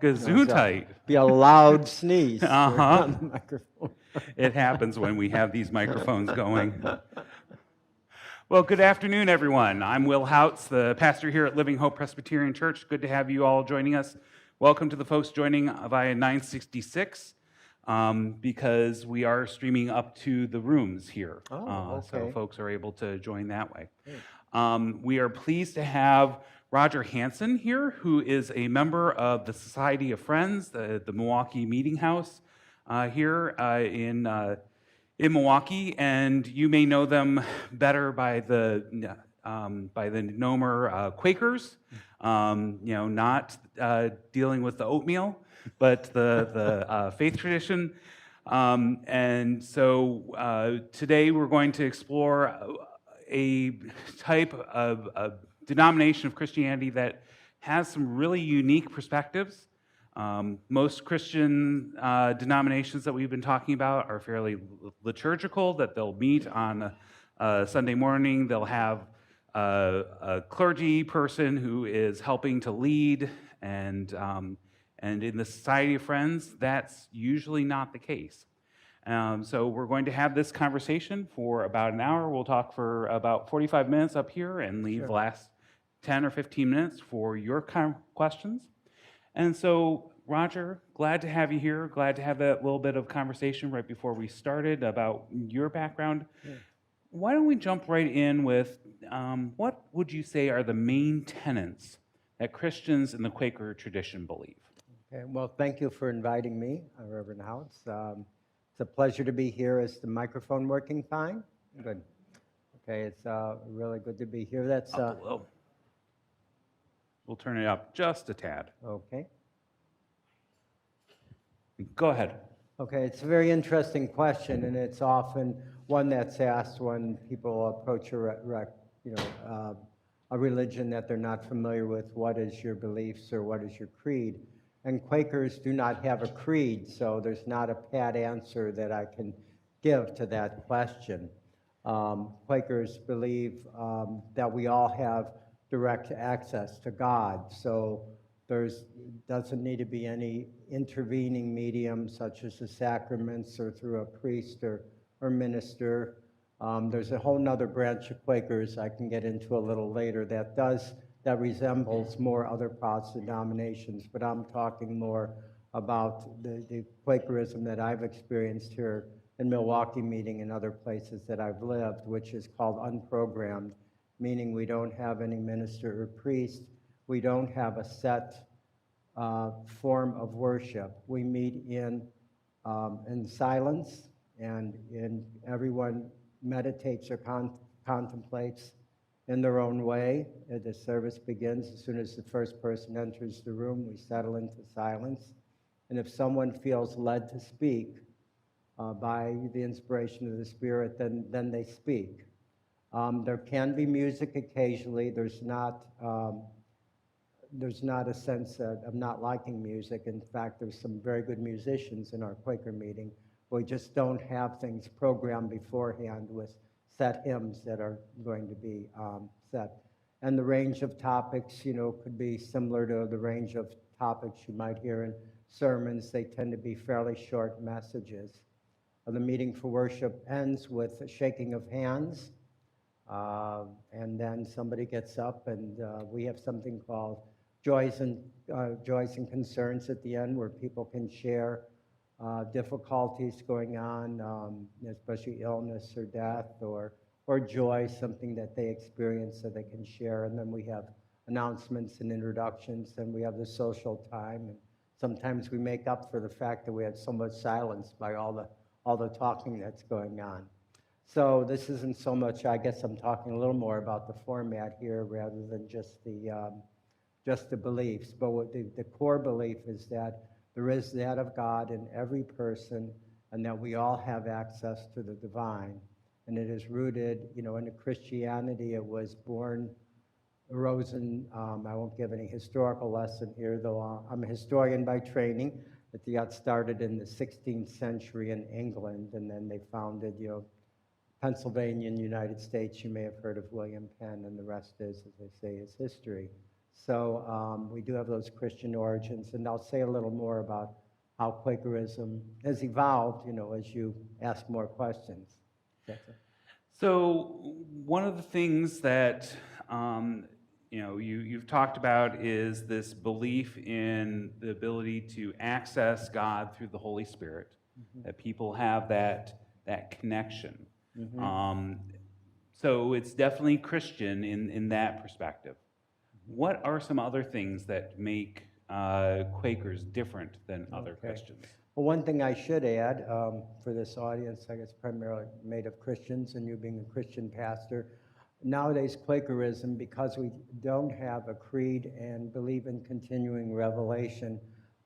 Gesundheit. Be a loud sneeze Uh-huh. on the microphone. It happens when we have these microphones going. Well, good afternoon, everyone. I'm Will Houts, the pastor here at Living Hope Presbyterian Church. Good to have you all joining us. Welcome to the folks joining via 966, because we are streaming up to the rooms here. So Okay. folks are able to join that way. Great. We are pleased to have Roger Hansen here, who is a member of the Society of Friends, the Milwaukee Meeting House here in Milwaukee, and you may know them better by the Nomer Quakers. Not dealing with the oatmeal, but the faith tradition. And so today we're going to explore a type of denomination of Christianity that has some really unique perspectives. Most Christian denominations that we've been talking about are fairly liturgical, that they'll meet on a Sunday morning, they'll have a clergy person who is helping to lead, and in the Society of Friends, that's usually not the case. So we're going to have this conversation for about an hour. We'll talk for about 45 minutes up here and leave the last 10 or 15 minutes for your questions. And so, Roger, glad to have you here. Glad to have that little bit of conversation right before we started about your background. Yeah. Why don't we jump right in with what would you say are the main tenets that Christians in the Quaker tradition believe? Okay. Well, thank you for inviting me, Reverend Houts. It's a pleasure to be here. Is the microphone working fine? Good. Okay, it's really good to be here. That's Up a little. We'll turn it up just a tad. okay. Go ahead. Okay, it's a very interesting question, and it's often one that's asked when people approach a religion that they're not familiar with. What is your beliefs or what is your creed? And Quakers do not have a creed, so there's not a pat answer that I can give to that question. Quakers believe that we all have direct access to God, so doesn't need to be any intervening medium such as the sacraments or through a priest or minister. There's a whole nother branch of Quakers I can get into a little later that resembles more other Protestant denominations, but I'm talking more about the Quakerism that I've experienced here in Milwaukee meeting and other places that I've lived, which is called unprogrammed, meaning we don't have any minister or priest. We don't have a set form of worship. We meet in silence, and everyone meditates or contemplates in their own way. The service begins as soon as the first person enters the room. We settle into silence, and if someone feels led to speak by the inspiration of the Spirit, then they speak. There can be music occasionally. There's not a sense of not liking music. In fact, there's some very good musicians in our Quaker meeting. We just don't have things programmed beforehand with set hymns that are going to be set. And the range of topics, could be similar to the range of topics you might hear in sermons. They tend to be fairly short messages. The meeting for worship ends with a shaking of hands. And then somebody gets up, and we have something called joys and concerns at the end, where people can share difficulties going on, especially illness or death, or joy, something that they experience that they can share. And then we have announcements and introductions, and we have the social time. And sometimes we make up for the fact that we had so much silence by all the talking that's going on. So this isn't so much, I guess I'm talking a little more about the format here rather than just the beliefs. But what the core belief is that there is that of God in every person, and that we all have access to the divine. And it is rooted, in a Christianity. It was arose in, I won't give any historical lesson here, though I'm a historian by training. It got started in the 16th century in England, and then they founded, Pennsylvania in the United States. You may have heard of William Penn, and the rest is, as they say, is history. So we do have those Christian origins, and I'll say a little more about how Quakerism has evolved, as you ask more questions. That's it. So one of the things that you've talked about is this belief in the ability to access God through the Holy Spirit, that people have that connection. Mhm. Um, so it's definitely Christian in that perspective. What are some other things that make Quakers different than other Okay. Christians? Well, one thing I should add for this audience, I guess primarily made of Christians, and you being a Christian pastor, nowadays Quakerism, because we don't have a creed and believe in continuing revelation,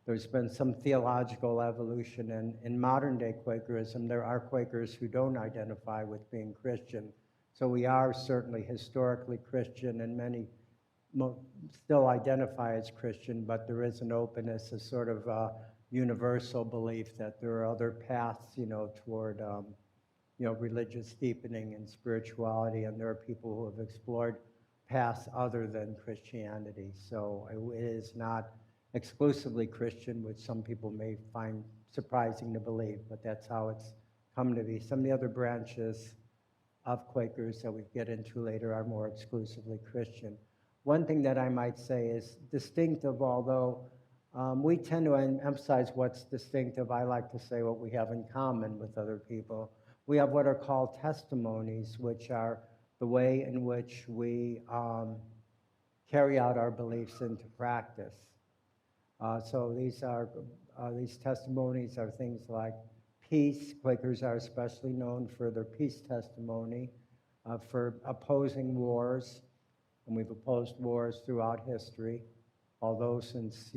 there's been some theological evolution. And in modern day Quakerism, there are Quakers who don't identify with being Christian. So we are certainly historically Christian, and many still identify as Christian, but there is an openness, a sort of universal belief that there are other paths, toward religious deepening and spirituality, and there are people who have explored paths other than Christianity. So it is not exclusively Christian, which some people may find surprising to believe, but that's how it's come to be. Some of the other branches of Quakers that we get into later are more exclusively Christian. One thing that I might say is distinctive, although we tend to emphasize what's distinctive. I like to say what we have in common with other people. We have what are called testimonies, which are the way in which we carry out our beliefs into practice. So these testimonies are things like peace. Quakers are especially known for their peace testimony, for opposing wars, and we've opposed wars throughout history. Although since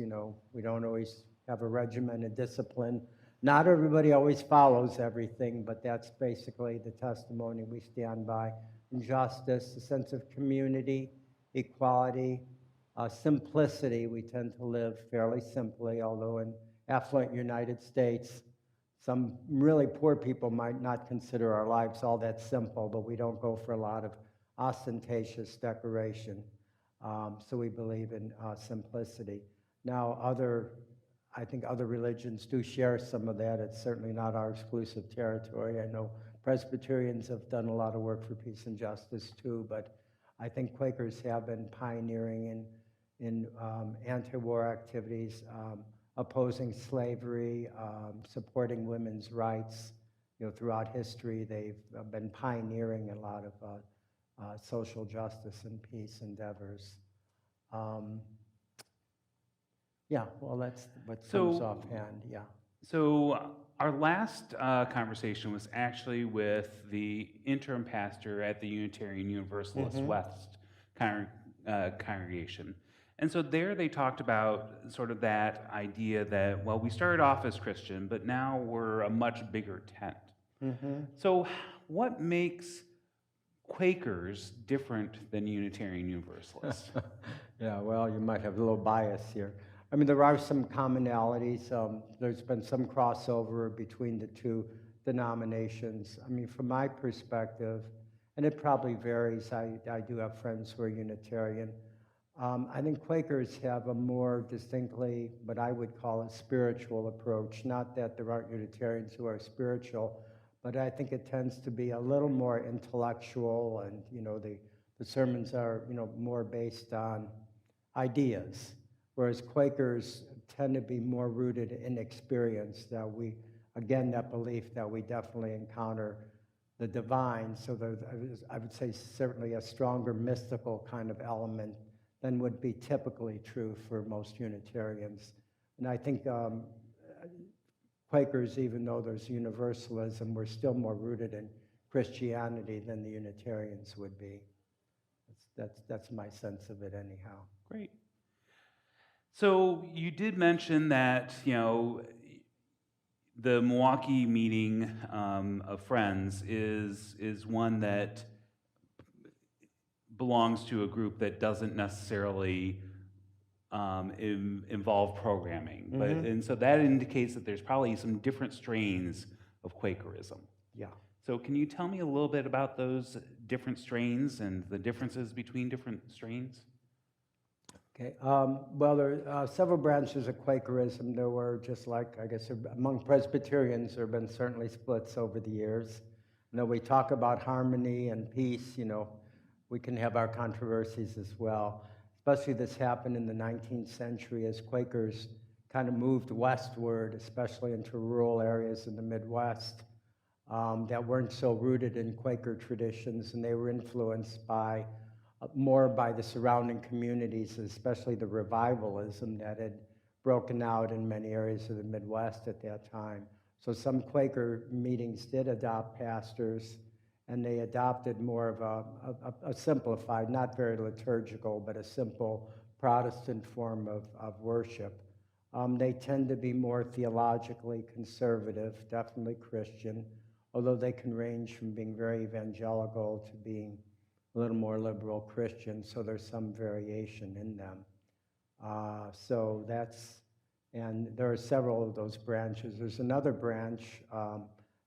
we don't always have a regimented discipline, not everybody always follows everything, but that's basically the testimony we stand by. Justice, a sense of community, equality, simplicity. We tend to live fairly simply, although in affluent United States, some really poor people might not consider our lives all that simple, but we don't go for a lot of ostentatious decoration. So we believe in simplicity. Now, I think other religions do share some of that. It's certainly not our exclusive territory. I know Presbyterians have done a lot of work for peace and justice too, but I think Quakers have been pioneering in anti-war activities, opposing slavery, supporting women's rights. Throughout history, they've been pioneering a lot of social justice and peace endeavors. Um, yeah, well, that's what comes So offhand, yeah. So our last conversation was actually with the interim pastor at the Unitarian Universalist Mm-hmm. West congregation. And so there they talked about sort of that idea that, well, we started off as Christian, but now we're a much bigger tent. Mm-hmm. So what makes Quakers different than Unitarian Universalists? Yeah, well, you might have a little bias here. I mean, there are some commonalities. There's been some crossover between the two denominations. I mean, from my perspective, and it probably varies, I do have friends who are Unitarian. I think Quakers have a more distinctly, what I would call a spiritual approach. Not that there aren't Unitarians who are spiritual, but I think it tends to be a little more intellectual, and the sermons are more based on ideas, whereas Quakers tend to be more rooted in experience. That we, again, that belief that we definitely encounter the divine. So I would say certainly a stronger mystical kind of element than would be typically true for most Unitarians. And I think Quakers, even though there's universalism, we're still more rooted in Christianity than the Unitarians would be. That's my sense of it anyhow. Great. So you did mention that, the Milwaukee meeting of friends is one that belongs to a group that doesn't necessarily involve programming, and so that indicates that there's probably some different strains of Quakerism. Yeah. So can you tell me a little bit about those different strains and the differences between different strains? Okay, well, there are several branches of Quakerism. There were just like, I guess, among Presbyterians, there have been certainly splits over the years. You know, we talk about harmony and peace, you know, we can have our controversies as well. Especially this happened in the 19th century as Quakers kind of moved westward, especially into rural areas in the Midwest that weren't so rooted in Quaker traditions, and they were influenced by more by the surrounding communities, especially the revivalism that had broken out in many areas of the Midwest at that time. So some Quaker meetings did adopt pastors, and they adopted more of a simplified, not very liturgical, but a simple Protestant form of worship. They tend to be more theologically conservative, definitely Christian, although they can range from being very evangelical to being a little more liberal Christian, so there's some variation in them. So that's, and there are several of those branches. There's another branch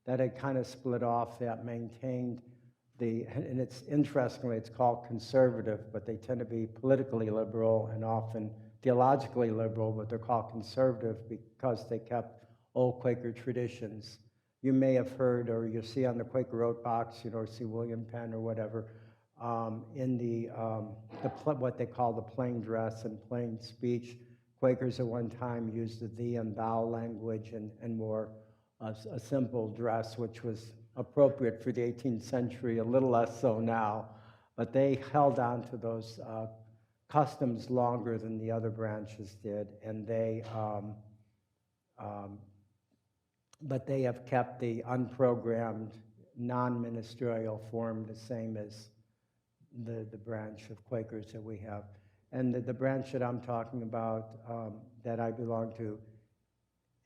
that had kind of split off that maintained and it's interestingly, it's called conservative, but they tend to be politically liberal and often theologically liberal, but they're called conservative because they kept old Quaker traditions. You may have heard, or you'll see on the Quaker Oat box, you know, or see William Penn or whatever, in what they call the plain dress and plain speech. Quakers at one time used the thee and thou language and wore a simple dress, which was appropriate for the 18th century, a little less so now. But they held on to those customs longer than the other branches did, and but they have kept the unprogrammed, non-ministerial form the same as the branch of Quakers that we have. And the branch that I'm talking about, that I belong to,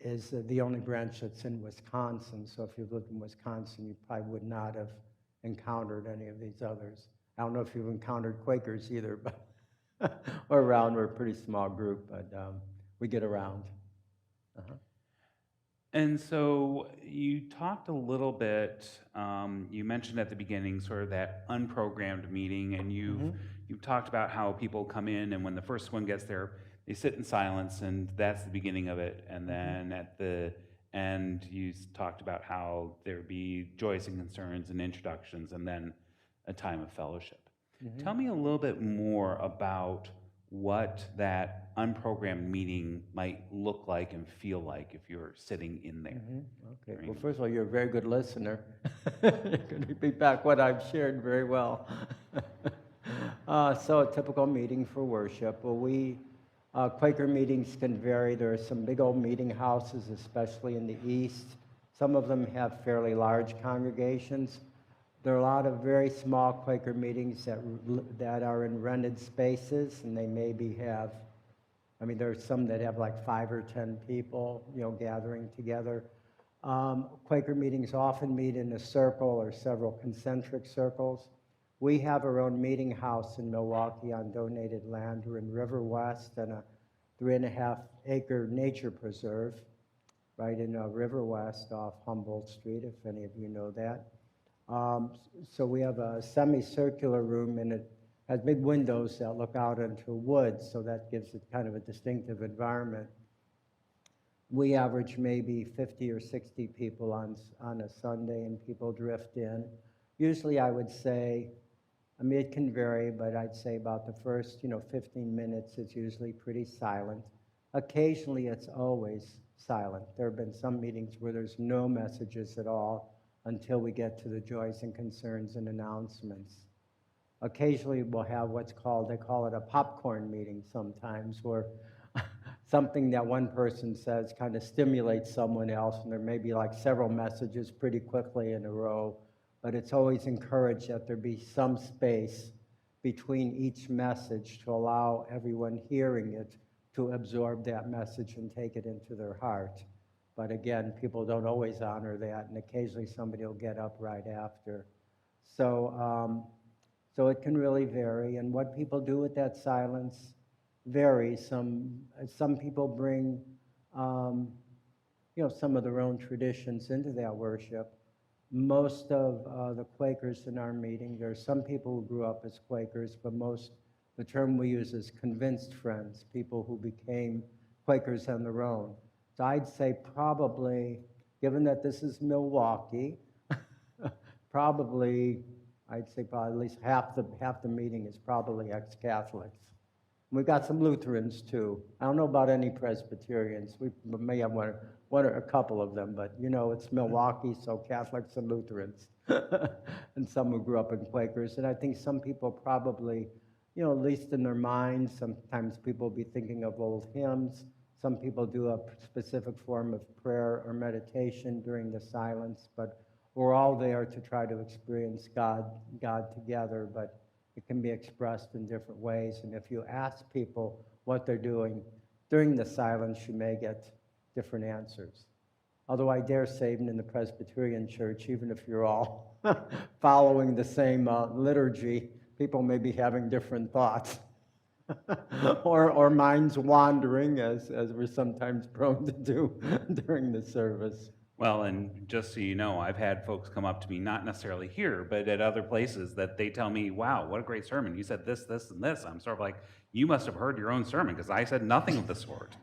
is the only branch that's in Wisconsin. So if you lived in Wisconsin, you probably would not have encountered any of these others. I don't know if you've encountered Quakers either, but we're around. We're a pretty small group, but we get around. Uh-huh. And so you talked a little bit, you mentioned at the beginning sort of that unprogrammed meeting, and you've talked about how people come in, and when the first one gets there, they sit in silence, and that's the beginning of it. And then at the end, you talked about how there'd be joys and concerns and introductions, and then a time of fellowship. Tell me a little bit more about what that unprogrammed meeting might look like and feel like if you're sitting in there. Okay. Well, first of all, you're a very good listener. You're going to repeat back what I've shared very well. So a typical meeting for worship. Well, Quaker meetings can vary. There are some big old meeting houses, especially in the East. Some of them have fairly large congregations. There are a lot of very small Quaker meetings that are in rented spaces, and they maybe have, I mean, there are some that have like 5 or 10 people, you know, gathering together. Quaker meetings often meet in a circle or several concentric circles. We have our own meeting house in Milwaukee on donated land. We're in River West and a 3.5-acre nature preserve right in River West off Humboldt Street, if any of you know that. So we have a semicircular room, and it has big windows that look out into woods, so that gives it kind of a distinctive environment. We average maybe 50 or 60 people on a Sunday, and people drift in. Usually I would say, I mean, it can vary, but I'd say about the first, 15 minutes, it's usually pretty silent. Occasionally, it's always silent. There have been some meetings where there's no messages at all until we get to the joys and concerns and announcements. Occasionally, we'll have they call it a popcorn meeting sometimes, where something that one person says kind of stimulates someone else, and there may be like several messages pretty quickly in a row, but it's always encouraged that there be some space between each message to allow everyone hearing it to absorb that message and take it into their heart. But again, people don't always honor that, and occasionally somebody will get up right after. So it can really vary, and what people do with that silence varies. Some people bring, some of their own traditions into that worship. Most of the Quakers in our meeting, there are some people who grew up as Quakers, but most The term we use is convinced friends, people who became Quakers on their own. So I'd say probably, given that this is Milwaukee, probably, I'd say probably at least half the meeting is probably ex-Catholics. We got some Lutherans too. I don't know about any Presbyterians. We may have one or a couple of them, but you know, it's Milwaukee, so Catholics and Lutherans, and some who grew up in Quakers. And I think some people probably, you know, at least in their minds, sometimes people will be thinking of old hymns. Some people do a specific form of prayer or meditation during the silence, but we're all there to try to experience God together. But it can be expressed in different ways. And if you ask people what they're doing during the silence, you may get different answers. Although I dare say, even in the Presbyterian Church, even if you're all following the same liturgy, people may be having different thoughts or minds wandering, as we're sometimes prone to do during the service. Well, and just so you know, I've had folks come up to me, not necessarily here, but at other places, that they tell me, wow, what a great sermon. You said this, this, and this. I'm sort of like, you must have heard your own sermon because I said nothing of the sort.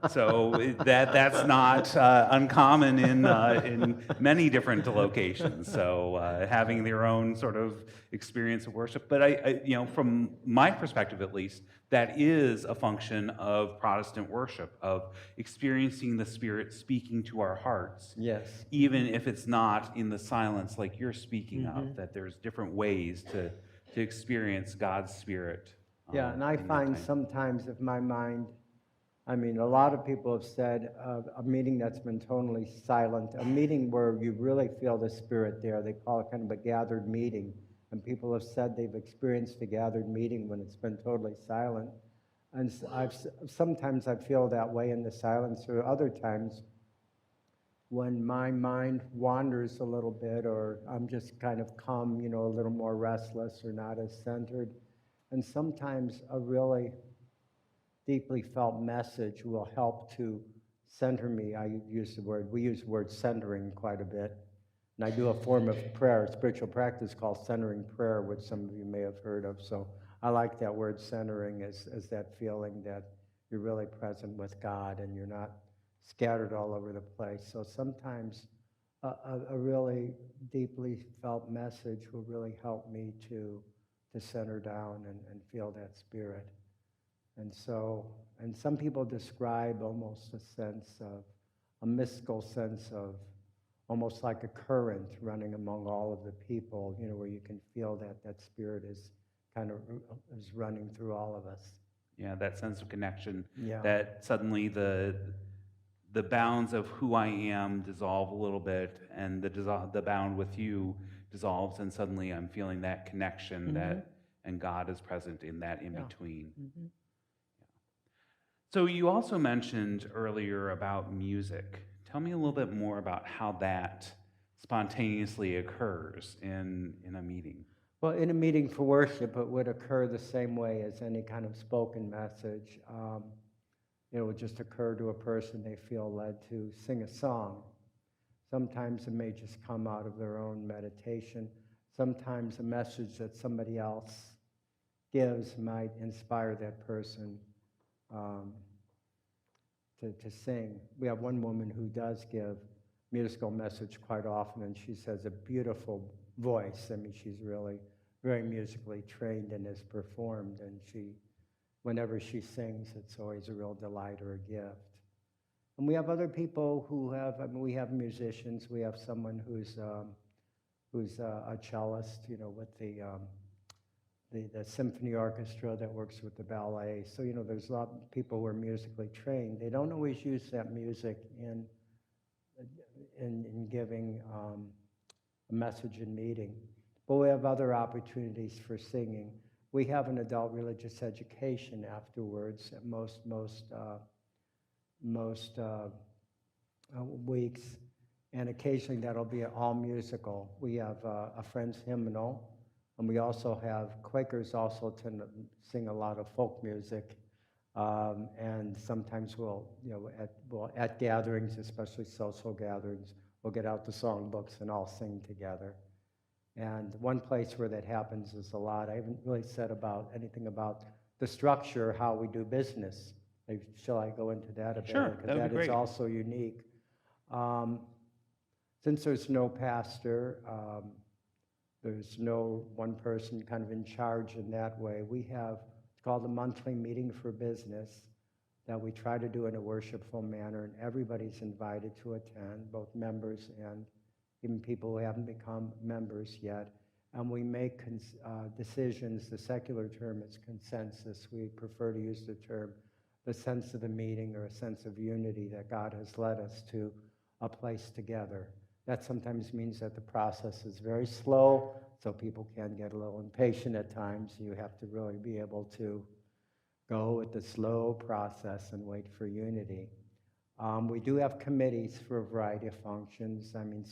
So that's not uncommon in many different locations. So having their own sort of experience of worship. But you know, from my perspective at least, that is a function of Protestant worship, of experiencing the Spirit speaking to our hearts. Yes. Even if it's not in the silence like you're speaking of, that there's different ways to experience God's Spirit. Yeah, and I in that find time. sometimes if my mind, I mean, a lot of people have said a meeting that's been totally silent, a meeting where you really feel the Spirit there. They call it kind of a gathered meeting. And people have said they've experienced a gathered meeting when it's been totally silent. And sometimes I feel that way in the silence, or other times when my mind wanders a little bit, or I'm just kind of calm, you know, a little more restless or not as centered. And sometimes a really deeply felt message will help to center me. We use the word centering quite a bit. And I do a form of prayer, spiritual practice called centering prayer, which some of you may have heard of. So I like that word centering as that feeling that you're really present with God and you're not scattered all over the place. So sometimes a really deeply felt message will really help me to center down and feel that Spirit. And so, and some people describe almost a sense of, a mystical sense of almost like a current running among all of the people, you know, where you can feel that Spirit is kind of is running through all of us. Yeah, that sense of connection. Yeah. That suddenly the bounds of who I am dissolve a little bit, and the bound with you dissolves, and suddenly I'm feeling that connection and God is present in that in between. So you also mentioned earlier about music. Tell me a little bit more about how that spontaneously occurs in a meeting. Well, in a meeting for worship, it would occur the same way as any kind of spoken message. It would just occur to a person they feel led to sing a song. Sometimes it may just come out of their own meditation. Sometimes a message that somebody else gives might inspire that person to sing. We have one woman who does give musical message quite often, and she says a beautiful voice. I mean, she's really very musically trained and has performed, and whenever she sings, it's always a real delight or a gift. And we have other people who have, I mean, we have musicians. We have someone who's a cellist, you know, with the symphony orchestra that works with the ballet. So, you know, there's a lot of people who are musically trained. They don't always use that music in giving a message in meeting. But we have other opportunities for singing. We have an adult religious education afterwards at most weeks, and occasionally that'll be all musical. We have a friend's hymnal, and we also have, Quakers also tend to sing a lot of folk music, and sometimes at gatherings, especially social gatherings, we'll get out the songbooks and all sing together. And one place where that happens is a lot. I haven't really said about anything about the structure, how we do business. Shall I go into that a bit? Sure, Because that would be that is great. also unique. Um, since there's no pastor, there's no one person kind of in charge in that way. We have, it's called the monthly meeting for business that we try to do in a worshipful manner, and everybody's invited to attend, both members and even people who haven't become members yet. And we make decisions. The secular term is consensus. We prefer to use the term the sense of the meeting or a sense of unity that God has led us to a place together. That sometimes means that the process is very slow, so people can get a little impatient at times. You have to really be able to go with the slow process and wait for unity. We do have committees for a variety of functions. I mean,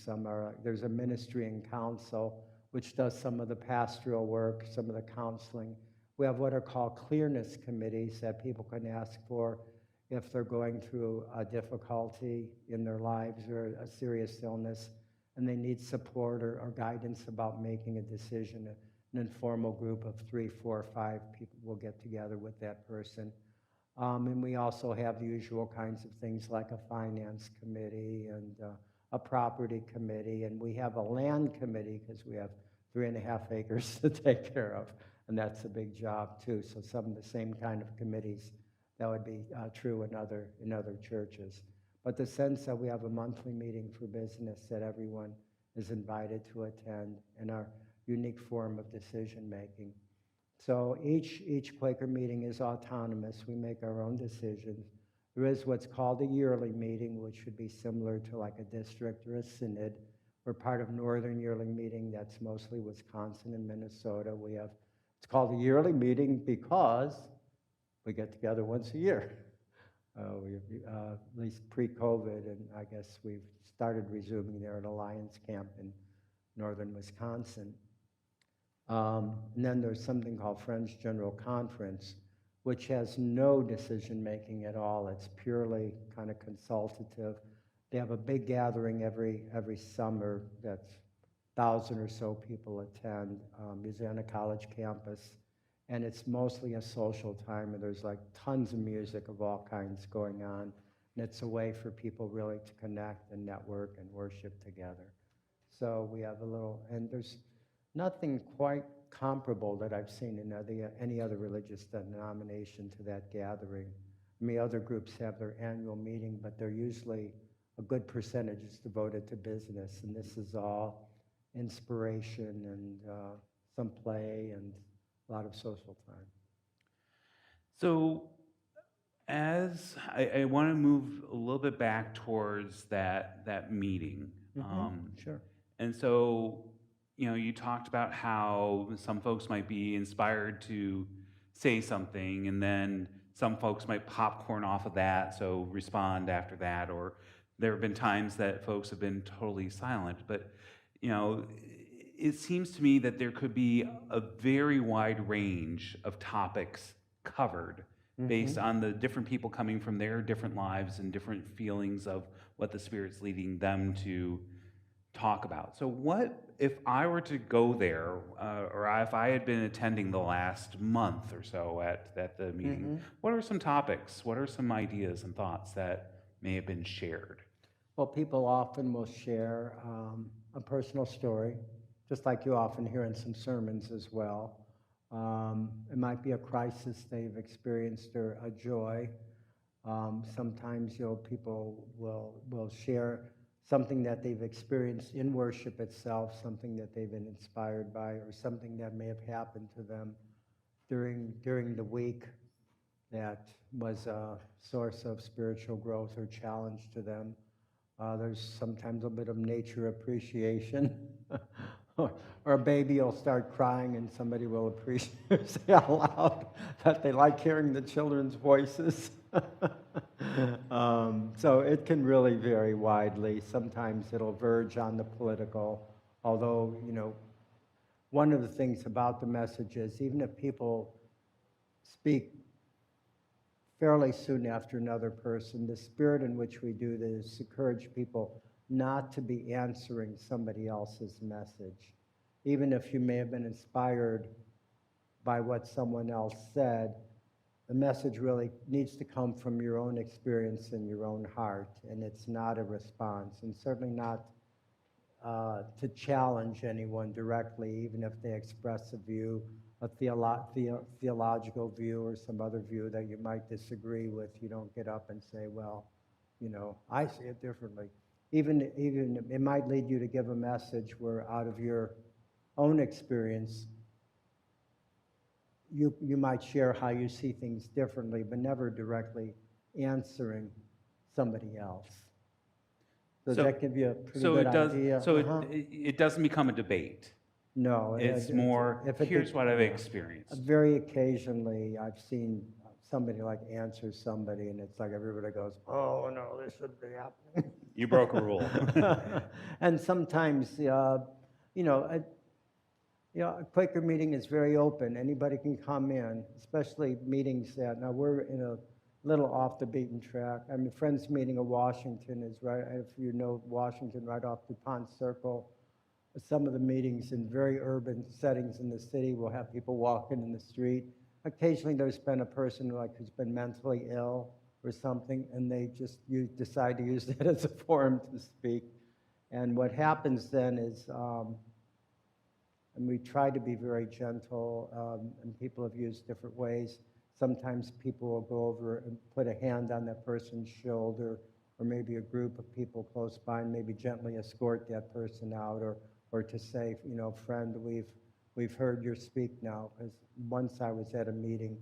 there's a ministry and council, which does some of the pastoral work, some of the counseling. We have what are called clearness committees that people can ask for if they're going through a difficulty in their lives or a serious illness, and they need support or guidance about making a decision. An informal group of 3, 4, 5 people will get together with that person. And we also have the usual kinds of things like a finance committee and a property committee. And we have a land committee because we have 3.5 acres to take care of. And that's a big job too. So some of the same kind of committees that would be true in other churches. But the sense that we have a monthly meeting for business that everyone is invited to attend in our unique form of decision making. So each Quaker meeting is autonomous. We make our own decisions. There is what's called a yearly meeting, which would be similar to like a district or a synod. We're part of Northern Yearly Meeting. That's mostly Wisconsin and Minnesota. It's called a yearly meeting because we get together once a year. At least pre-COVID, and I guess we've started resuming there at Alliance Camp in northern Wisconsin. And then there's something called Friends General Conference, which has no decision-making at all. It's purely kind of consultative. They have a big gathering every summer that's 1,000 or so people attend, usually on a college campus. And it's mostly a social time, and there's like tons of music of all kinds going on. And it's a way for people really to connect and network and worship together. So we have and there's nothing quite comparable that I've seen in any other religious denomination to that gathering. I mean, other groups have their annual meeting, but they're usually a good percentage is devoted to business, and this is all inspiration and some play and a lot of social time. So, as I want to move a little bit back towards that meeting, Sure. and so you talked about how some folks might be inspired to say something, and then some folks might popcorn off of that, so respond after that, or there have been times that folks have been totally silent. But it seems to me that there could be a very wide range of topics covered based on the different people coming from their different lives and different feelings of what the Spirit's leading them to talk about. So what if I were to go there, or if I had been attending the last month or so at the meeting, what are some topics? What are some ideas and thoughts that may have been shared? Well, people often will share a personal story, just like you often hear in some sermons as well. It might be a crisis they've experienced or a joy. Sometimes people will share something that they've experienced in worship itself, something that they've been inspired by, or something that may have happened to them during the week that was a source of spiritual growth or challenge to them. There's sometimes a bit of nature appreciation. Or a baby will start crying and somebody will say out loud that they like hearing the children's voices. So it can really vary widely. Sometimes it'll verge on the political, although, one of the things about the message is even if people speak fairly soon after another person, the spirit in which we do this is encourage people not to be answering somebody else's message. even if you may have been inspired by what someone else said, the message really needs to come from your own experience and your own heart, and it's not a response, and certainly not to challenge anyone directly, even if they express a view, a theological view or some other view that you might disagree with. You don't get up and say, well, I see it differently. Even it might lead you to give a message where out of your own experience, you might share how you see things differently, but never directly answering somebody else. Does So- that give you a pretty So good it does, idea? so Uh-huh. it doesn't become a debate. No. It's more, if it here's did- what I've yeah. experienced. Very occasionally, I've seen somebody like answer somebody, and it's like everybody goes, oh, no, this shouldn't be happening. You broke a rule. And sometimes, a Quaker meeting is very open. Anybody can come in, especially meetings that, now we're in a little off the beaten track. I mean, Friends Meeting of Washington is right, if you know Washington, right off DuPont Circle. Some of the meetings in very urban settings in the city will have people walking in the street. Occasionally there's been a person who's been mentally ill or something, and you decide to use that as a forum to speak. And what happens then is, and we try to be very gentle, and people have used different ways. Sometimes people will go over and put a hand on that person's shoulder, or maybe a group of people close by and maybe gently escort that person out, or to say, friend, we've heard your speak now. Because once I was at a meeting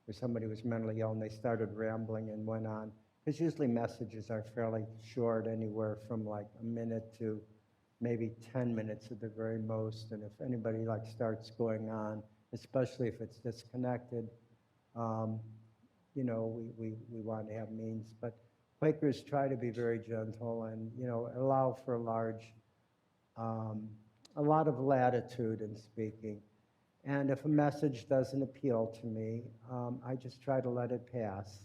where somebody was mentally ill and they started rambling and went on. Because usually messages are fairly short, anywhere from like a minute to maybe 10 minutes at the very most. And if anybody starts going on, especially if it's disconnected, we want to have means. But Quakers try to be very gentle and, allow for a lot of latitude in speaking. And if a message doesn't appeal to me, I just try to let it pass,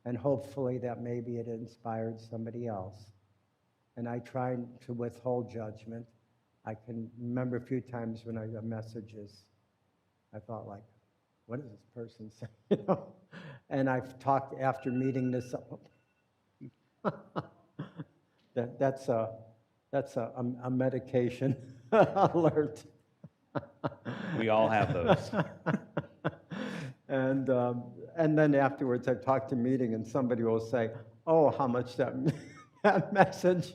and hopefully that maybe it inspired somebody else. And I try to withhold judgment. I can remember a few times when I got messages, I thought what does this person say? And I've talked after meeting this. That's a medication alert. We all have those. And then afterwards, I talk to meeting, and somebody will say, "Oh, how much that message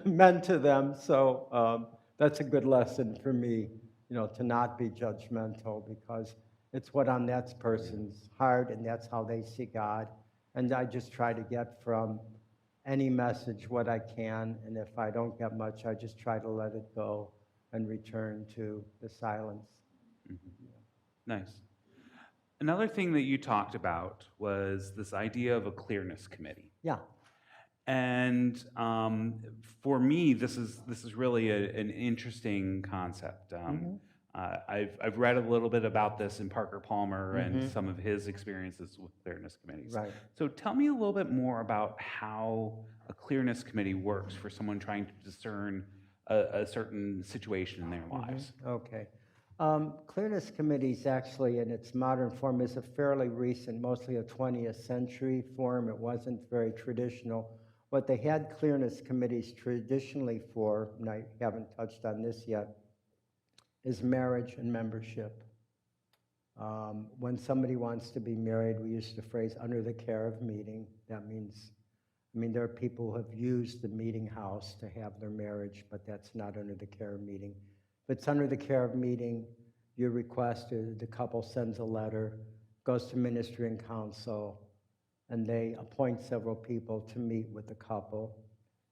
meant to them." So that's a good lesson for me, to not be judgmental, because it's what on that person's heart, and that's how they see God. And I just try to get from any message what I can, and if I don't get much, I just try to let it go and return to the silence. Nice. Another thing that you talked about was this idea of a clearness committee. Yeah. And for me, this is really an interesting concept. I've read a little bit about this in Parker Palmer and some of his experiences with clearness committees. Right. So tell me a little bit more about how a clearness committee works for someone trying to discern a certain situation in their lives. Okay. Clearness committees actually, in its modern form, is a fairly recent, mostly a 20th century form. It wasn't very traditional. What they had clearness committees traditionally for, and I haven't touched on this yet, is marriage and membership. When somebody wants to be married, we use the phrase under the care of meeting. That means, there are people who have used the meeting house to have their marriage, but that's not under the care of meeting. If it's under the care of meeting, your request is the couple sends a letter, goes to ministry and council, and they appoint several people to meet with the couple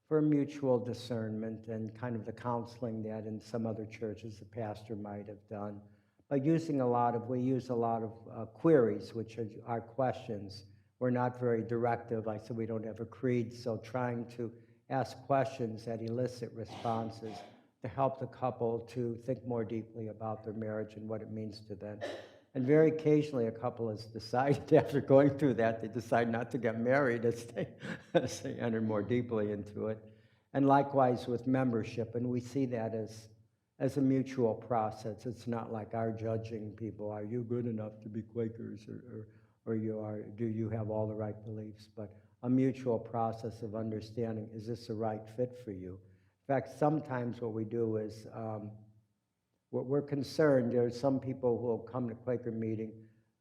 for mutual discernment and kind of the counseling that in some other churches the pastor might have done. But we use a lot of queries, which are questions. We're not very directive. I said we don't have a creed, so trying to ask questions that elicit responses to help the couple to think more deeply about their marriage and what it means to them. And very occasionally a couple has decided, after going through that, they decide not to get married as they enter more deeply into it. And likewise with membership, and we see that as as a mutual process. It's not like our judging people, are you good enough to be Quakers, or do you have all the right beliefs? But a mutual process of understanding, is this the right fit for you? In fact, sometimes what we do is, we're concerned, there's some people who will come to Quaker meeting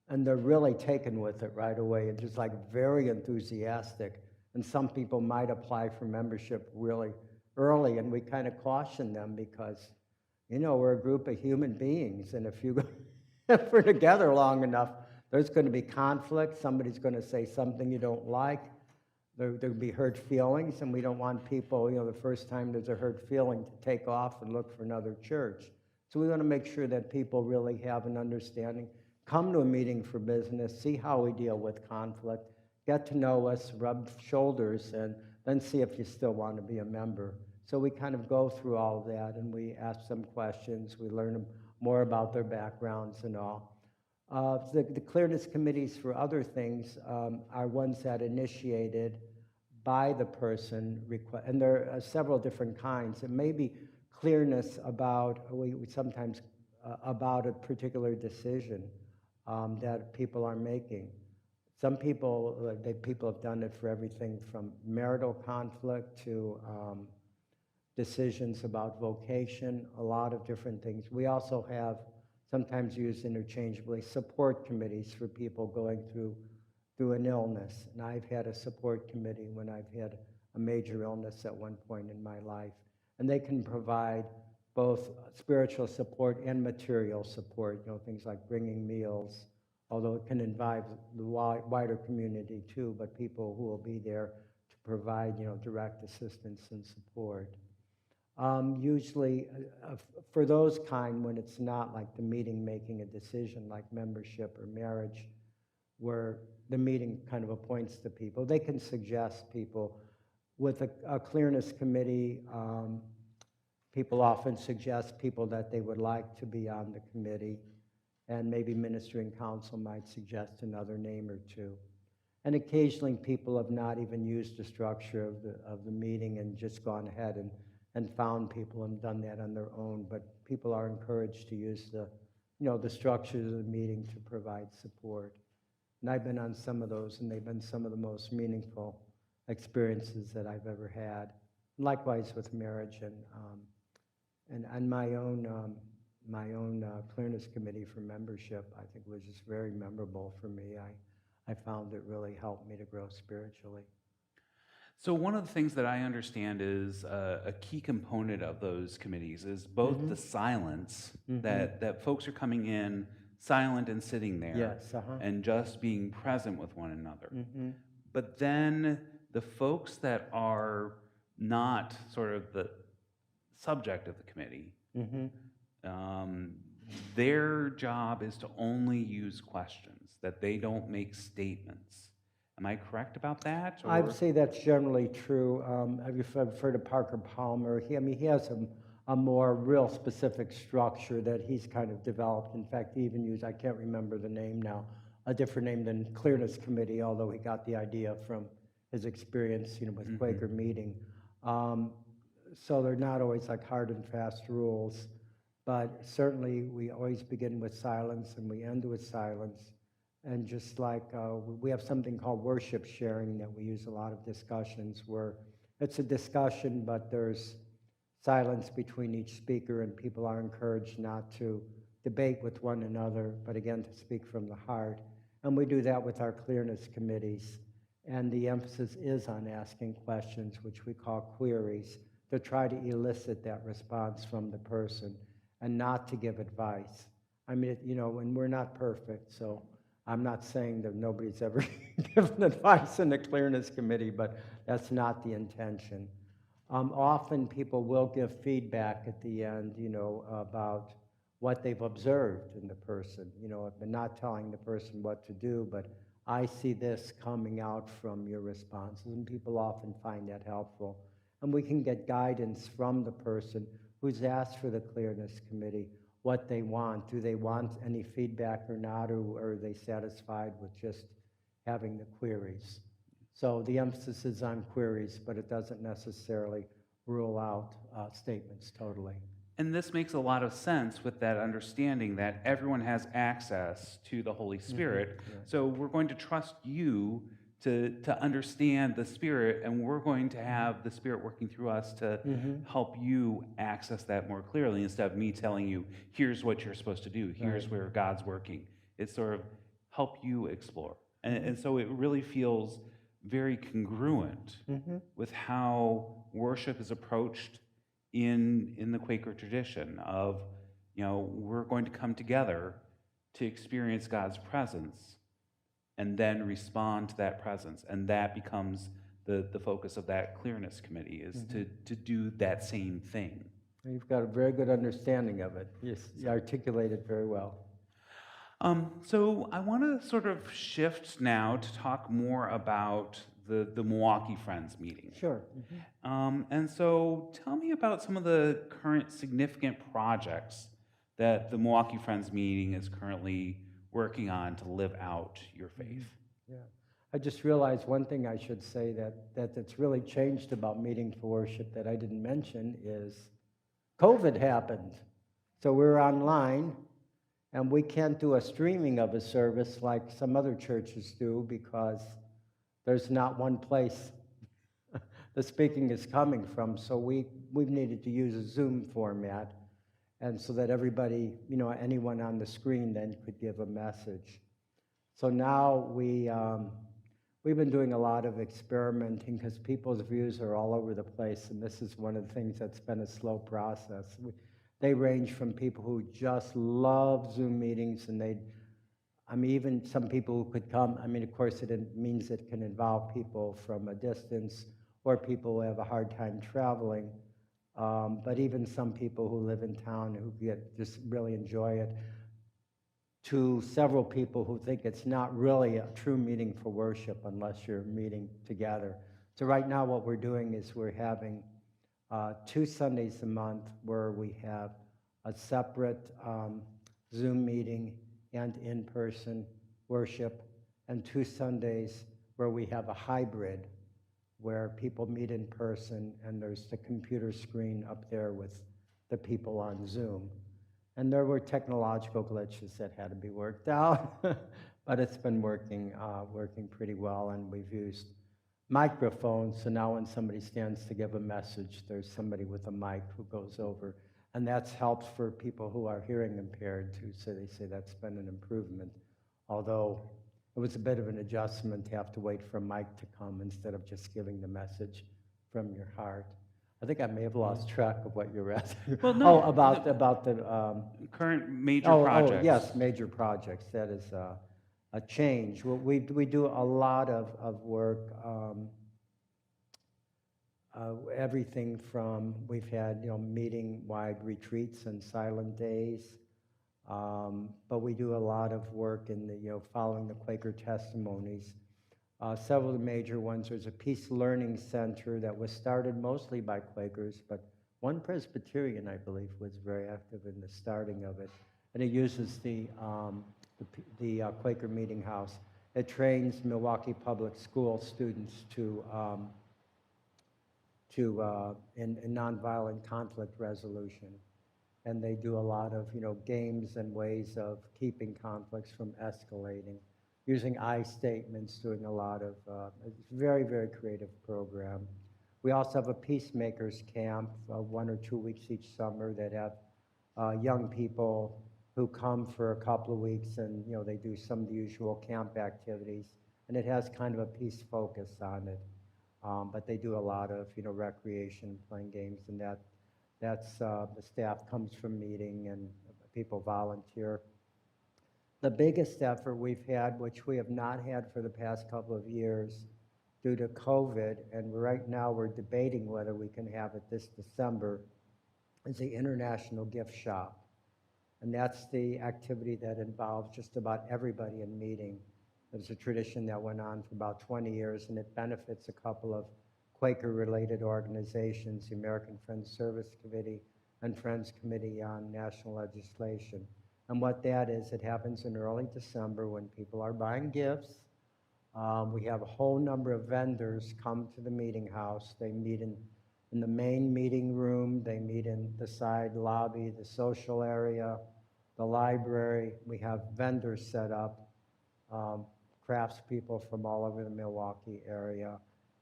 and they're really taken with it right away and just like very enthusiastic. And some people might apply for membership really early, and we kind of caution them because, we're a group of human beings, and if we're together long enough, there's going to be conflict. Somebody's going to say something you don't like. There'll be hurt feelings, and we don't want people, the first time there's a hurt feeling, to take off and look for another church. So we want to make sure that people really have an understanding. Come to a meeting for business, see how we deal with conflict, get to know us, rub shoulders, and then see if you still want to be a member. So we kind of go through all of that, and we ask them questions. We learn more about their backgrounds and all. The clearness committees for other things are ones that initiated by the person, and there are several different kinds. It may be clearness about, we sometimes, about a particular decision that people are making. Some people, people have done it for everything from marital conflict to decisions about vocation, a lot of different things. We also have, sometimes used interchangeably, support committees for people going through an illness. And I've had a support committee when I've had a major illness at one point in my life. And they can provide both spiritual support and material support, things like bringing meals, although it can involve the wider community too, but people who will be there to provide, direct assistance and support. Usually, for those kind, when it's not like the meeting making a decision like membership or marriage, where the meeting kind of appoints the people, they can suggest people. With a clearness committee, people often suggest people that they would like to be on the committee, and maybe ministering council might suggest another name or two. And occasionally people have not even used the structure of the meeting and just gone ahead and found people and done that on their own. But people are encouraged to use the structures of the meeting to provide support. And I've been on some of those, and they've been some of the most meaningful experiences that I've ever had. Likewise with marriage, and my own clearness committee for membership, I think, was just very memorable for me. I found it really helped me to grow spiritually. So one of the things that I understand is a key component of those committees is both the silence, that folks are coming in silent and sitting there, Yes, and just being present with one another. But then the folks that are not sort of the subject of the committee, their job is to only use questions, that they don't make statements. Am I correct about that? I would say that's generally true. I've heard of Parker Palmer. He has a more real specific structure that he's kind of developed. In fact, he even used, I can't remember the name now, a different name than Clearness Committee, although he got the idea from his experience, with Quaker meeting. So they're not always like hard and fast rules, but certainly we always begin with silence and we end with silence. And just like we have something called worship sharing that we use a lot of discussions where it's a discussion, but there's silence between each speaker, and people are encouraged not to debate with one another, but again, to speak from the heart. And we do that with our clearness committees. And the emphasis is on asking questions, which we call queries, to try to elicit that response from the person and not to give advice. I mean, and we're not perfect, so I'm not saying that nobody's ever given advice in the clearness committee, but that's not the intention. Often people will give feedback at the end, about what they've observed in the person. But not telling the person what to do, but I see this coming out from your responses, and people often find that helpful. And we can get guidance from the person who's asked for the clearness committee what they want. Do they want any feedback or not, or are they satisfied with just having the queries? So the emphasis is on queries, but it doesn't necessarily rule out statements totally. And this makes a lot of sense with that understanding that everyone has access to the Holy Spirit. Yeah. So we're going to trust you to understand the Spirit, and we're going to have the Spirit working through us to help you access that more clearly instead of me telling you, here's what you're supposed to do, here's where God's working. It's sort of help you explore. And so it really feels very congruent with how worship is approached in the Quaker tradition of, we're going to come together to experience God's presence and then respond to that presence. And that becomes the focus of that clearness committee is to do that same thing. You've got a very good understanding of it. Yes, you articulate it very well. So I want to sort of shift now to talk more about the Milwaukee Friends meeting. Sure. And so tell me about some of the current significant projects that the Milwaukee Friends meeting is currently working on to live out your faith. Yeah. I just realized one thing I should say that's really changed about Meeting for Worship that I didn't mention is COVID happened. So we're online, and we can't do a streaming of a service like some other churches do because there's not one place the speaking is coming from. So we've needed to use a Zoom format, and so that everybody, anyone on the screen then could give a message. So now we've been doing a lot of experimenting because people's views are all over the place, and this is one of the things that's been a slow process. They range from people who just love Zoom meetings, and even some people who could come. Of course, it means it can involve people from a distance or people who have a hard time traveling. But even some people who live in town who just really enjoy it, to several people who think it's not really a true meeting for worship unless you're meeting together. So right now what we're doing is we're having 2 Sundays a month where we have a separate Zoom meeting and in-person worship, and 2 Sundays where we have a hybrid where people meet in person and there's the computer screen up there with the people on Zoom. And there were technological glitches that had to be worked out, but it's been working pretty well, and we've used microphones, so now when somebody stands to give a message, there's somebody with a mic who goes over, and that's helped for people who are hearing impaired too, so they say that's been an improvement, although it was a bit of an adjustment to have to wait for a mic to come instead of just giving the message from your heart. I think I may have lost track of what you were asking. Well, no, about the current major oh, projects. yes, major projects. That is a change. We do a lot of work. Everything from we've had meeting-wide retreats and silent days, but we do a lot of work in the following the Quaker testimonies. Several of the major ones, there's a Peace Learning Center that was started mostly by Quakers, but one Presbyterian, I believe, was very active in the starting of it. And it uses the Quaker Meeting House. It trains Milwaukee Public School students in nonviolent conflict resolution. And they do a lot of games and ways of keeping conflicts from escalating, using I statements, doing a lot of, it's a very, very creative program. We also have a Peacemakers Camp, 1 or 2 weeks each summer that have young people who come for a couple of weeks, and they do some of the usual camp activities, and it has kind of a peace focus on it. But they do a lot of recreation, playing games, and that's the staff comes from meeting, and people volunteer. The biggest effort we've had, which we have not had for the past couple of years due to COVID, and right now we're debating whether we can have it this December, is the International Gift Shop. And that's the activity that involves just about everybody in meeting. It's a tradition that went on for about 20 years, and it benefits a couple of Quaker-related organizations, the American Friends Service Committee and Friends Committee on National Legislation. And what that is, it happens in early December when people are buying gifts. We have a whole number of vendors come to the meeting house. They meet in in the main meeting room. They meet in the side lobby, the social area, the library. We have vendors set up, um, craftspeople from all over the Milwaukee area.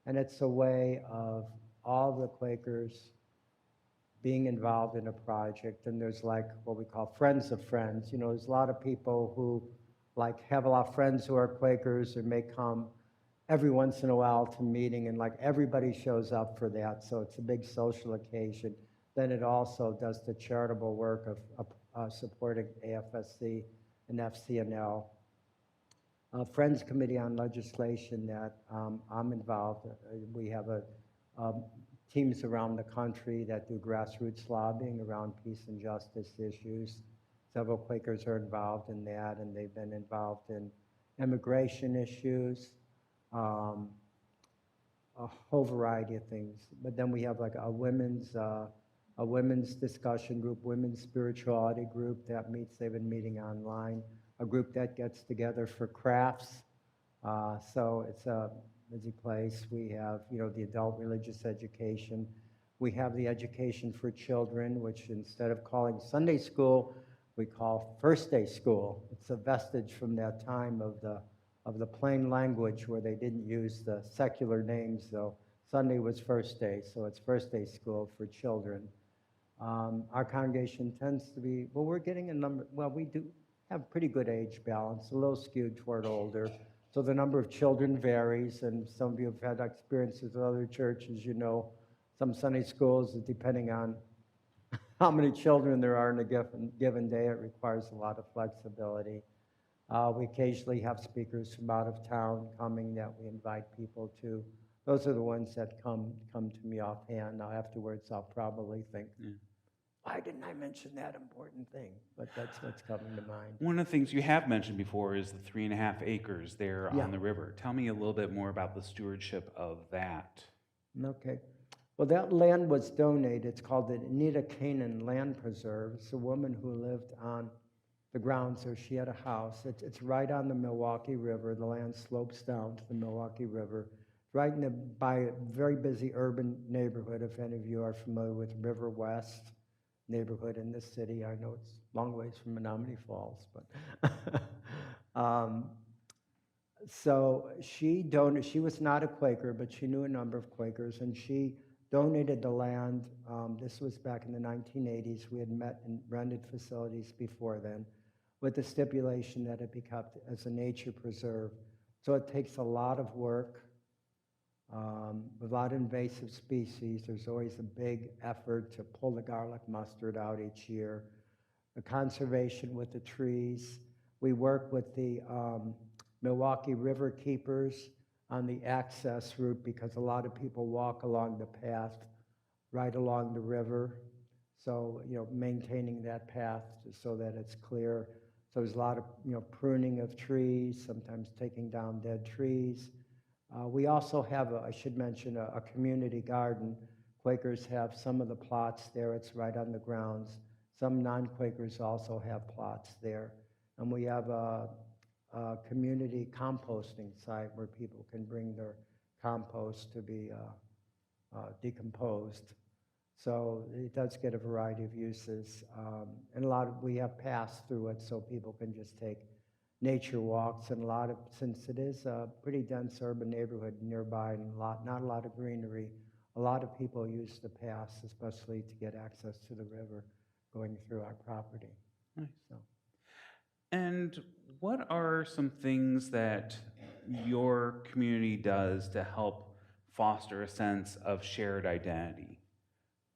And it's a way of all the Quakers being involved in a project. And there's like what we call friends of friends. You know, there's a lot of people who like have a lot of friends who are Quakers or may come every once in a while to meeting, and like everybody shows up for that. So it's a big social occasion. Then it also does the charitable work of supporting AFSC and FCNL. Friends Committee on Legislation that I'm involved. We have um, teams around the country that do grassroots lobbying around peace and justice issues. Several Quakers are involved in that, and they've been involved in immigration issues, um, a whole variety of things. But then we have like a women's discussion group, women's spirituality group that meets. They've been meeting online. A group that gets together for crafts. So it's a busy place. We have, you know, the adult religious education. We have the education for children, which instead of calling Sunday school, we call first day school. It's a vestige from that time of the plain language where they didn't use the secular names, though. Sunday was first day, so it's first day school for children. Our congregation tends to be, well, we're getting a number, well, we do have pretty good age balance, a little skewed toward older. So the number of children varies, and some of you have had experiences with other churches. You know, some Sunday schools, depending on how many children there are in a given day, it requires a lot of flexibility. We occasionally have speakers from out of town coming that we invite people to. Those are the ones that come to me offhand. Now afterwards, I'll probably think, why didn't I mention that important thing? But that's what's coming to mind. One of the things you have mentioned before is the 3.5 acres there Yeah. on the river. Tell me a little bit more about the stewardship of that. Okay. Well, that land was donated. It's called the Anita Canaan Land Preserve. It's a woman who lived on the grounds there. She had a house. It's right on the Milwaukee River. The land slopes down to the Milwaukee River, right by a very busy urban neighborhood. If any of you are familiar with River West neighborhood in this city, I know it's a long ways from Menominee Falls, but so she was not a Quaker, but she knew a number of Quakers, and she donated the land. This was back in the 1980s. We had met in rented facilities before then, with the stipulation that it be kept as a nature preserve. So it takes a lot of work, a lot of invasive species. There's always a big effort to pull the garlic mustard out each year. The conservation with the trees. We work with the Milwaukee River Keepers on the access route because a lot of people walk along the path right along the river. So, you know, maintaining that path so that it's clear. So there's a lot of, you know, pruning of trees, sometimes taking down dead trees. We also have, I should mention, a community garden. Quakers have some of the plots there. It's right on the grounds. Some non-Quakers also have plots there. And we have a community composting site where people can bring their compost to be decomposed. So it does get a variety of uses. And we have paths through it so people can just take nature walks, and since it is a pretty dense urban neighborhood nearby and not a lot of greenery, a lot of people use the paths, especially to get access to the river going through our property. Nice. So. And what are some things that your community does to help foster a sense of shared identity?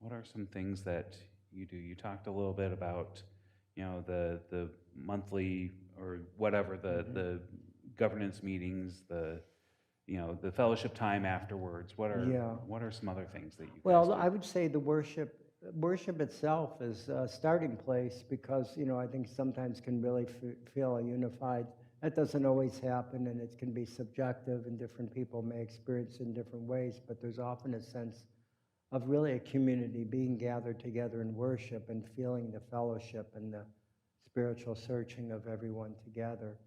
What are some things that you do? You talked a little bit about, you know, the monthly or whatever, the governance meetings, the fellowship time afterwards. What are some other things that you guys do? I would say the worship itself is a starting place because, you know, I think sometimes can really feel unified. That doesn't always happen, and it can be subjective, and different people may experience it in different ways, but there's often a sense of really a community being gathered together in worship and feeling the fellowship and the spiritual searching of everyone together.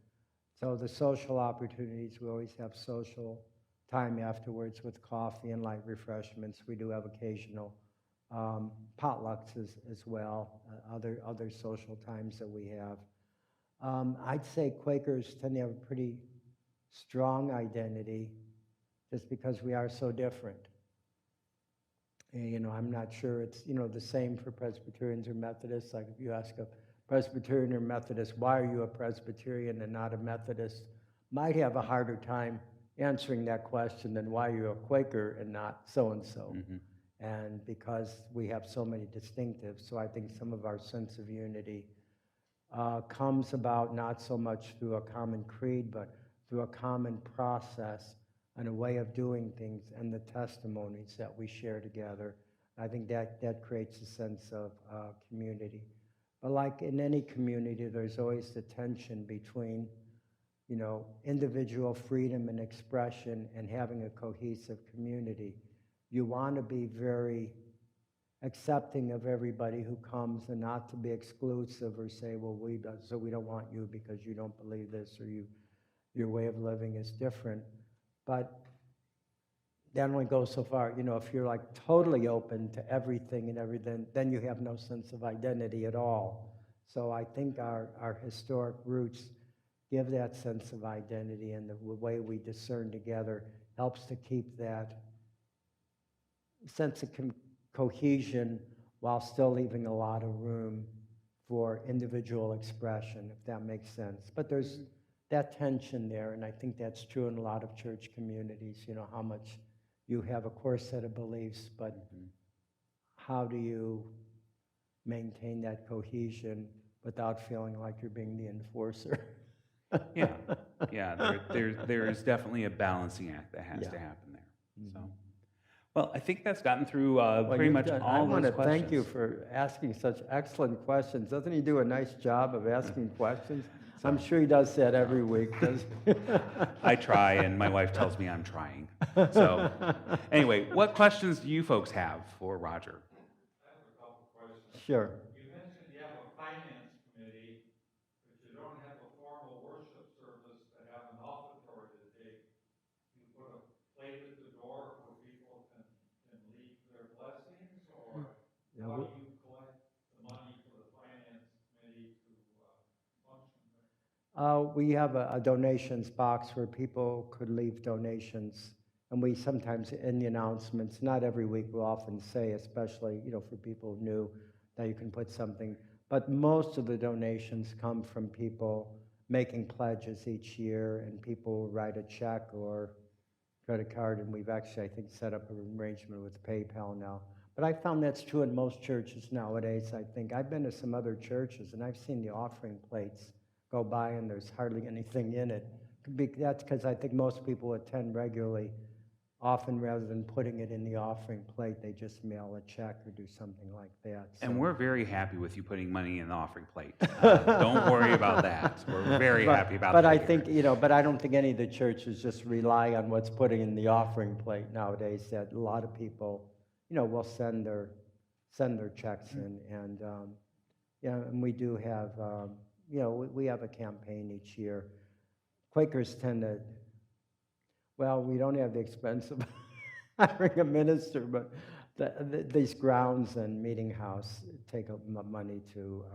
So the social opportunities, we always have social time afterwards with coffee and light refreshments. We do have occasional potlucks as well, other social times that we have. I'd say Quakers tend to have a pretty strong identity just because we are so different. And, I'm not sure it's, the same for Presbyterians or Methodists. Like if you ask a Presbyterian or Methodist, why are you a Presbyterian and not a Methodist? Might have a harder time answering that question than why you're a Quaker and not so-and-so. And because we have so many distinctives, so I think some of our sense of unity comes about not so much through a common creed, but through a common process and a way of doing things and the testimonies that we share together. I think that creates a sense of community. But like in any community, there's always the tension between, individual freedom and expression and having a cohesive community. You want to be very accepting of everybody who comes and not to be exclusive or say, well, we don't want you because you don't believe this or your way of living is different. But that only goes so far. If you're like totally open to everything and everything, then you have no sense of identity at all. So I think our historic roots give that sense of identity, and the way we discern together helps to keep that sense of cohesion while still leaving a lot of room for individual expression, if that makes sense. But there's that tension there, and I think that's true in a lot of church communities, how much you have a core set of beliefs, but how do you maintain that cohesion without feeling like you're being the enforcer? Yeah, yeah. There's definitely a balancing act that has to happen there. So, well, I think that's gotten through pretty much I all want those to questions. thank you for asking such excellent questions. Doesn't he do a nice job of asking questions? I'm sure he does that every week, does he? I try, and my wife tells me I'm trying. So, anyway, what questions do you folks have for Roger? I have a couple questions. Sure. You mentioned you have a finance committee, but you don't have a formal worship service to have an offertory to take. You put a plate at the door where people can leave their blessings, or how do you collect the money for the finance committee to function there? We have a donations box where people could leave donations, and we sometimes, in the announcements, not every week, we'll often say, especially, for people new, that you can put something. But most of the donations come from people making pledges each year, and people write a check or credit card, and we've actually, I think, set up an arrangement with PayPal now. But I found that's true in most churches nowadays, I think. I've been to some other churches, and I've seen the offering plates go by, and there's hardly anything in it. That's because I think most people attend regularly. Often, rather than putting it in the offering plate, they just mail a check or do something like that. And we're very happy with you putting money in the offering plate. Don't worry about that. We're very happy about that. But I think, but I don't think any of the churches just rely on what's putting in the offering plate nowadays. That a lot of people, will send their checks in, and and we do have, we have a campaign each year. Quakers tend to. Well, we don't have the expense of hiring a minister, but these grounds and meeting house take money to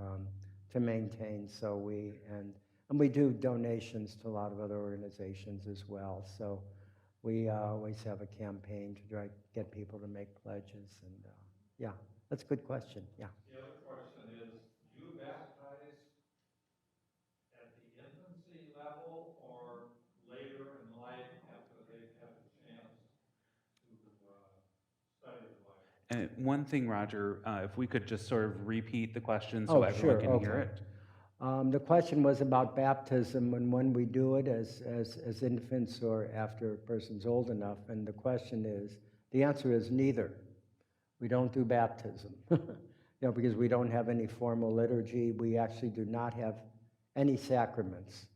maintain. So we do donations to a lot of other organizations as well. So we always have a campaign to try to get people to make pledges. And yeah, that's a good question. Yeah. The other question is, do you baptize at the infancy level or later in life after they've had a chance to study the Bible? And one thing, Roger, if we could just sort of repeat the question so everyone can hear it. The question was about baptism and when we do it as infants or after a person's old enough. And the answer is neither. We don't do baptism, because we don't have any formal liturgy. We actually do not have any sacraments.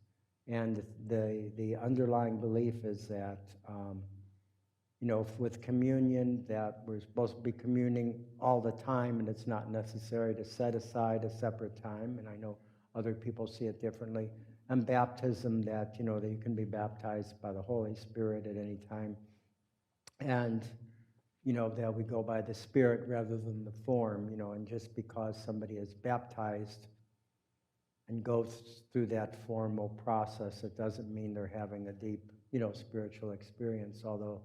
And the underlying belief is that, with communion, that we're supposed to be communing all the time, and it's not necessary to set aside a separate time. And I know other people see it differently. And baptism, that you can be baptized by the Holy Spirit at any time. And, that we go by the Spirit rather than the form, and just because somebody is baptized and goes through that formal process, it doesn't mean they're having a deep, spiritual experience, although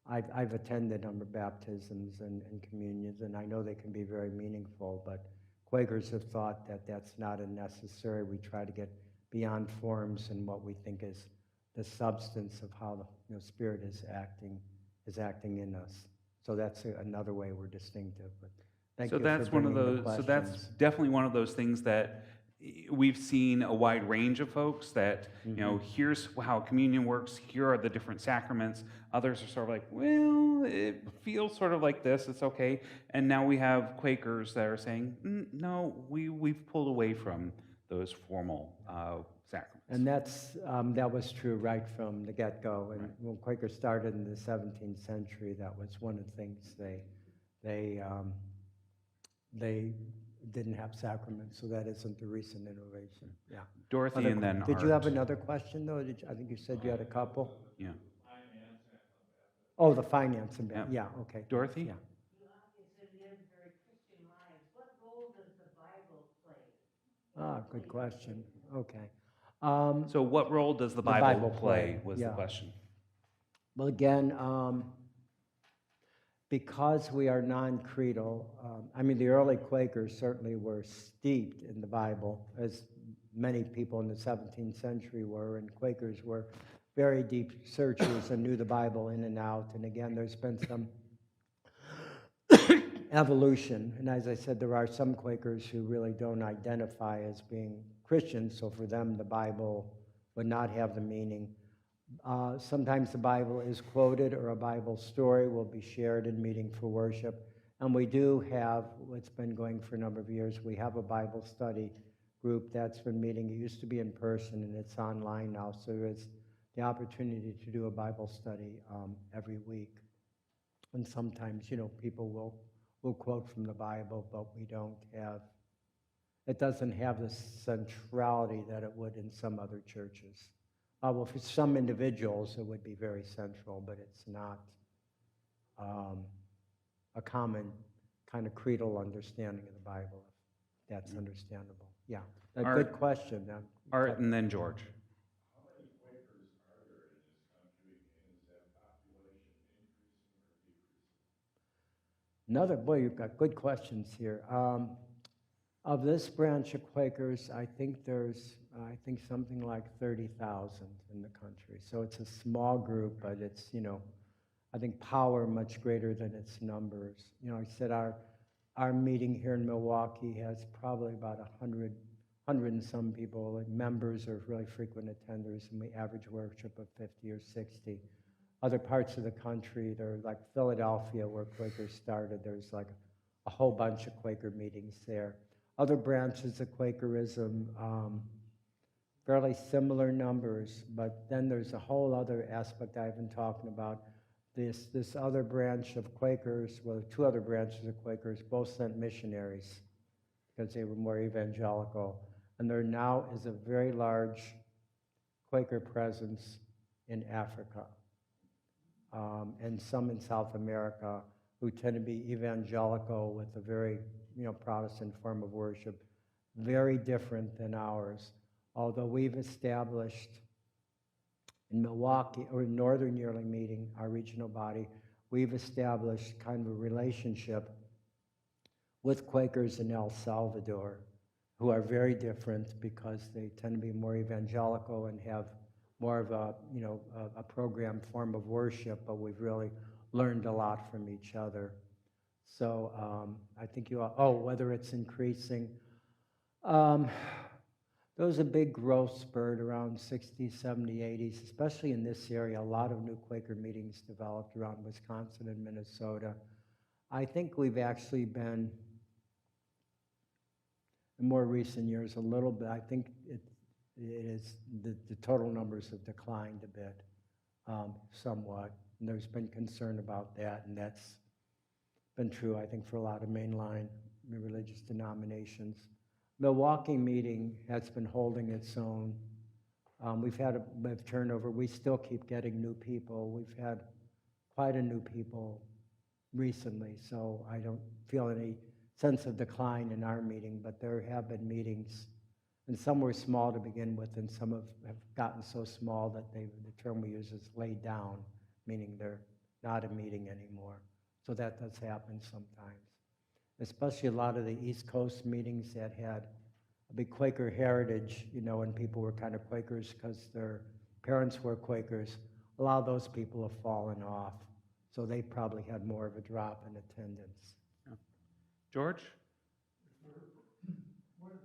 I've attended number of baptisms and communions, and I know they can be very meaningful, but Quakers have thought that that's not a necessary. We try to get beyond forms and what we think is the substance of how the Spirit is acting in us. So that's another way we're distinctive. But thank So you that's for one of bringing the those, so questions. that's definitely one of those things that we've seen a wide range of folks that, here's how communion works, here are the different sacraments. Others are sort of like, well, it feels sort of like this, it's okay. And now we have Quakers that are saying, no, we've pulled away from those formal sacraments. And that was true right from the get-go. And when Quakers started in the 17th century, that was one of the things they didn't have sacraments, so that isn't a recent innovation. Yeah. Dorothy and then Did you have Art. another question, though? I think you said you had a couple. Yeah. Oh, the finance and Yeah. yeah, okay. Dorothy? Yeah. You obviously live very Christian lives. What role does the Bible play? Ah, good question. Okay. So what role does the Bible play was the yeah. question. Well, again, because we are non-creedal, the early Quakers certainly were steeped in the Bible, as many people in the 17th century were, and Quakers were very deep searchers and knew the Bible in and out. And again, there's been some evolution. And as I said, there are some Quakers who really don't identify as being Christians, so for them, the Bible would not have the meaning. Sometimes the Bible is quoted or a Bible story will be shared in meeting for worship. And we do have, what's been going for a number of years, we have a Bible study group that's been meeting. It used to be in person and it's online now, so there's the opportunity to do a Bible study every week. And sometimes, people will quote from the Bible, but it doesn't have the centrality that it would in some other churches. Well, for some individuals, it would be very central, but it's not a common kind of creedal understanding of the Bible, if that's understandable. Yeah, a good question. Art and then George. How many Quakers are there in this country, and is that population increasing or decreasing? Boy, you've got good questions here. Of this branch of Quakers, I think there's, something like 30,000 in the country. So it's a small group, but it's, I think power much greater than its numbers. I said our meeting here in Milwaukee has probably about 100 and some people, and members are really frequent attenders, and we average worship of 50 or 60. Other parts of the country, they're like Philadelphia, where Quakers started, there's like a whole bunch of Quaker meetings there. Other branches of Quakerism, fairly similar numbers, but then there's a whole other aspect I've been talking about. This other branch of Quakers, well, two other branches of Quakers, both sent missionaries because they were more evangelical. And there now is a very large Quaker presence in Africa, and some in South America who tend to be evangelical with a very, Protestant form of worship, very different than ours. Although we've established in Milwaukee, or in Northern Yearling Meeting, our regional body, we've established kind of a relationship with Quakers in El Salvador, who are very different because they tend to be more evangelical and have more of a program form of worship, but we've really learned a lot from each other. So I think whether it's increasing, there was a big growth spurt around 60s, 70s, 80s, especially in this area. A lot of new Quaker meetings developed around Wisconsin and Minnesota. I think we've actually been, in more recent years, a little bit, I think the total numbers have declined a bit, somewhat. And there's been concern about that, and that's been true, I think, for a lot of mainline religious denominations. Milwaukee meeting has been holding its own. We've had a bit of turnover. We still keep getting new people. We've had quite a new people recently, so I don't feel any sense of decline in our meeting, but there have been meetings, and some were small to begin with, and some have gotten so small that the term we use is laid down, meaning they're not a meeting anymore. So that does happen sometimes. Especially a lot of the East Coast meetings that had a big Quaker heritage, and people were kind of Quakers because their parents were Quakers. A lot of those people have fallen off. So they probably had more of a drop in attendance. George? What is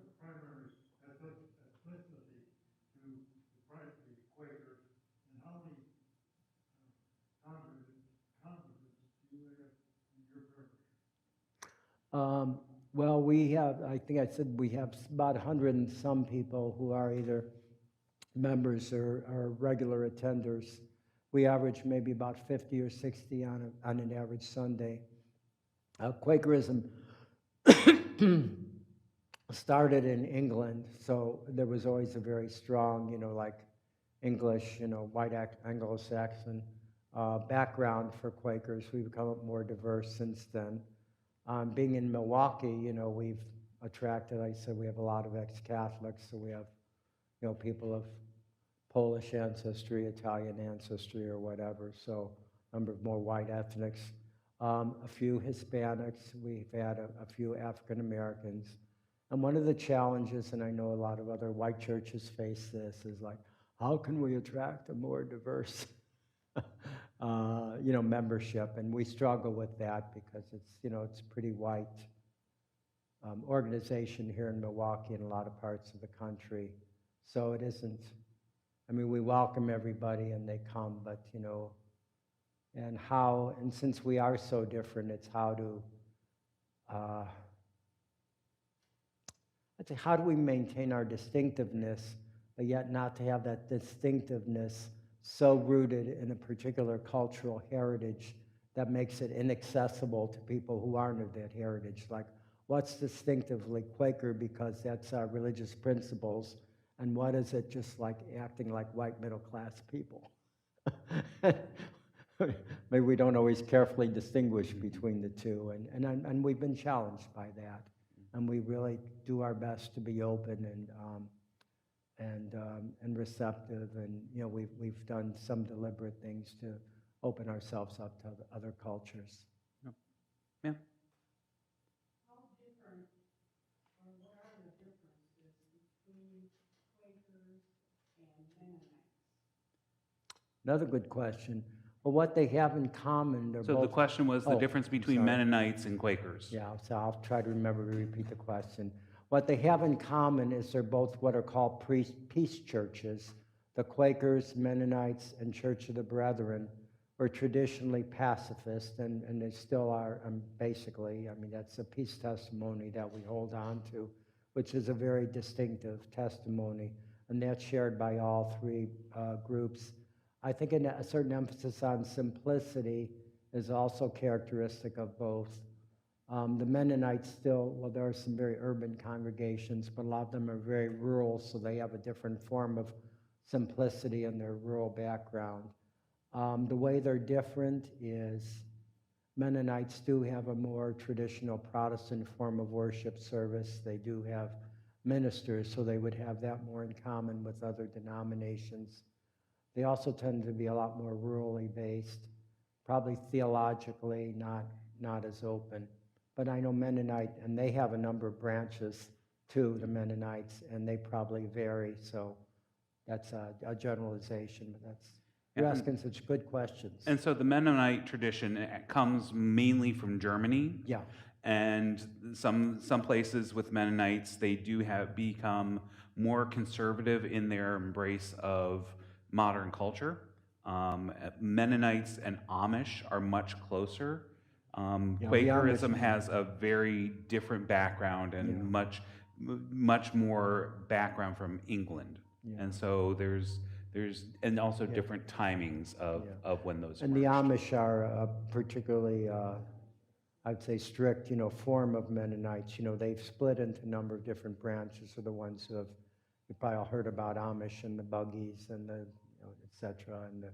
the primary ethnicity to the Quakers, and how many congregants do you have in your parish? Well, I think I said we have about 100 and some people who are either members or regular attenders. We average maybe about 50 or 60 on an average Sunday. Quakerism started in England, so there was always a very strong, like English, white Anglo-Saxon background for Quakers. We've become more diverse since then. Being in Milwaukee, we've attracted, like I said, we have a lot of ex-Catholics, so we have, people of Polish ancestry, Italian ancestry, or whatever, so a number of more white ethnics. A few Hispanics, we've had a few African Americans. And one of the challenges, and I know a lot of other white churches face this, is like, how can we attract a more diverse membership? And we struggle with that because it's a pretty white organization here in Milwaukee and a lot of parts of the country. So it isn't, we welcome everybody and they come, but, and since we are so different, it's how do we maintain our distinctiveness, but yet not to have that distinctiveness so rooted in a particular cultural heritage that makes it inaccessible to people who aren't of that heritage. Like, what's distinctively Quaker because that's our religious principles, and what is it just like acting like white middle-class people? Maybe we don't always carefully distinguish between the two, and we've been challenged by that. And we really do our best to be open and receptive, and we've done some deliberate things to open ourselves up to other cultures. Yeah. How different, or what are the differences between Quakers and Mennonites? Another good question. Well, what they have in common, they're So both. the question was the Oh, difference I'm between sorry. Mennonites and Quakers. Yeah, so I'll try to remember to repeat the question. What they have in common is they're both what are called peace churches. The Quakers, Mennonites, and Church of the Brethren were traditionally pacifist, and they still are, basically. That's a peace testimony that we hold on to, which is a very distinctive testimony, and that's shared by all three groups. I think a certain emphasis on simplicity is also characteristic of both. The Mennonites still, well, there are some very urban congregations, but a lot of them are very rural, so they have a different form of simplicity in their rural background. The way they're different is Mennonites do have a more traditional Protestant form of worship service. They do have ministers, so they would have that more in common with other denominations. They also tend to be a lot more rurally based, probably theologically not as open. But I know Mennonite, and they have a number of branches too, the Mennonites, and they probably vary. So that's a generalization, but you're asking such good questions. And so the Mennonite tradition comes mainly from Germany. Yeah. And some places with Mennonites, they do have become more conservative in their embrace of modern culture. Mennonites and Amish are much closer. Quakerism has a very different background and much more background from England. Yeah. And so there's and also different timings of when those and emerged. The Amish are a particularly, I'd say, strict, form of Mennonites. They've split into a number of different branches. Are the ones who you've probably all heard about Amish and the buggies and the, et cetera, and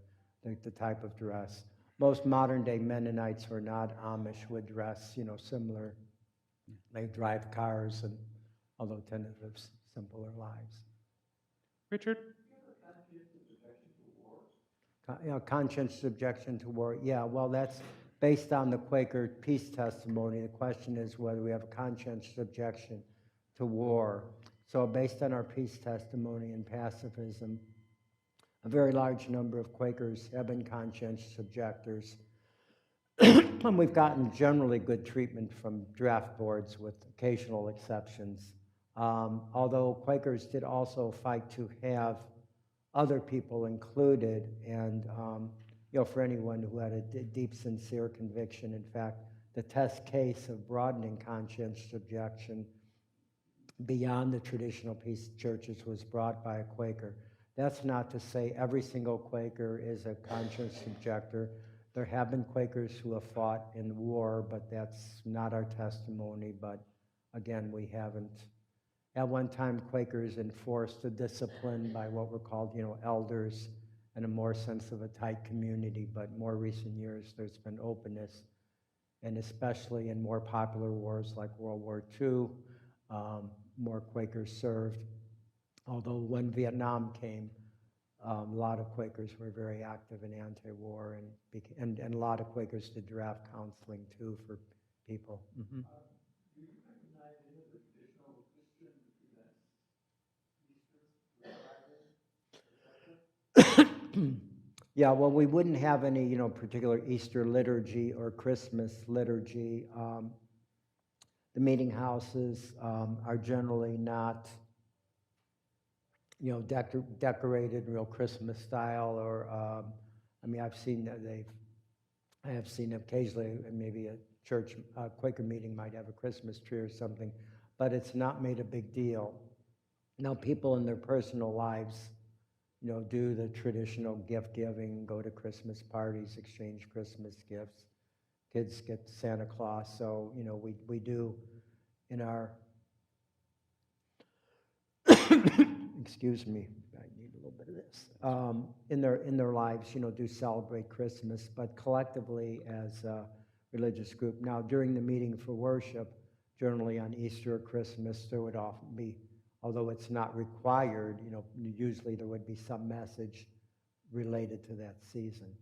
the type of dress. most modern-day Mennonites who are not Amish would dress, similar. They drive cars and although tend to live simpler lives. Richard? Conscientious objection to war. Yeah, well, that's based on the Quaker peace testimony. The question is whether we have a conscientious objection to war. So based on our peace testimony and pacifism, a very large number of Quakers have been conscientious objectors. And we've gotten generally good treatment from draft boards with occasional exceptions. Although Quakers did also fight to have other people included, and for anyone who had a deep, sincere conviction. In fact, the test case of broadening conscientious objection beyond the traditional peace churches was brought by a Quaker. That's not to say every single Quaker is a conscientious objector. There have been Quakers who have fought in the war, but that's not our testimony. But again, we haven't. At one time, Quakers enforced a discipline by what were called, elders, and a more sense of a tight community. But more recent years, there's been openness, and especially in more popular wars like World War II, more Quakers served. Although when Vietnam came, a lot of Quakers were very active in anti-war, and a lot of Quakers did draft counseling too for people. Mm-hmm. Do you recognize any of the traditional Christian events? Yeah, well, we wouldn't have any, particular Easter liturgy or Christmas liturgy. The meeting houses are generally not, decorated real Christmas style, or I've seen that I have seen occasionally maybe a church Quaker meeting might have a Christmas tree or something, but it's not made a big deal. Now, people in their personal lives, do the traditional gift giving, go to Christmas parties, exchange Christmas gifts. Kids get Santa Claus, so we do in our excuse me, I need a little bit of this. In their lives, do celebrate Christmas, but collectively as a religious group. Now, during the meeting for worship, generally on Easter or Christmas, there would often be, although it's not required, usually there would be some message related to that season.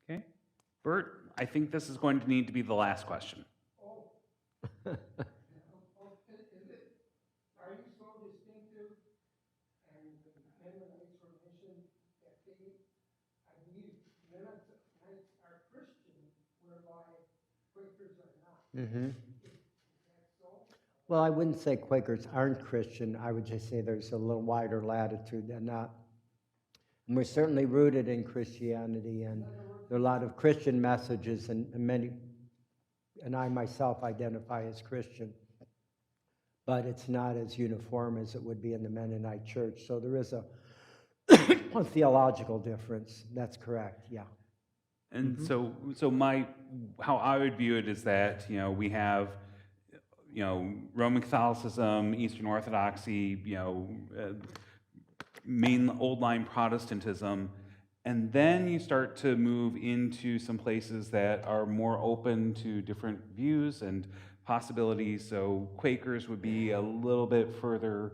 Okay. Bert, I think this is going to need to be the last question. Are you so distinctive and the Mennonites were mentioned that I believe Mennonites are Christian, whereby Quakers are not. Mm-hmm. Is that so? Well, I wouldn't say Quakers aren't Christian. I would just say there's a little wider latitude than not. And we're certainly rooted in Christianity, and there are a lot of Christian messages, and many, and I myself identify as Christian, but it's not as uniform as it would be in the Mennonite church. So there is a theological difference. That's correct, yeah. And so how I would view it is that, we have, Roman Catholicism, Eastern Orthodoxy, main old line Protestantism, and then you start to move into some places that are more open to different views and possibilities. So Quakers would be a little bit further,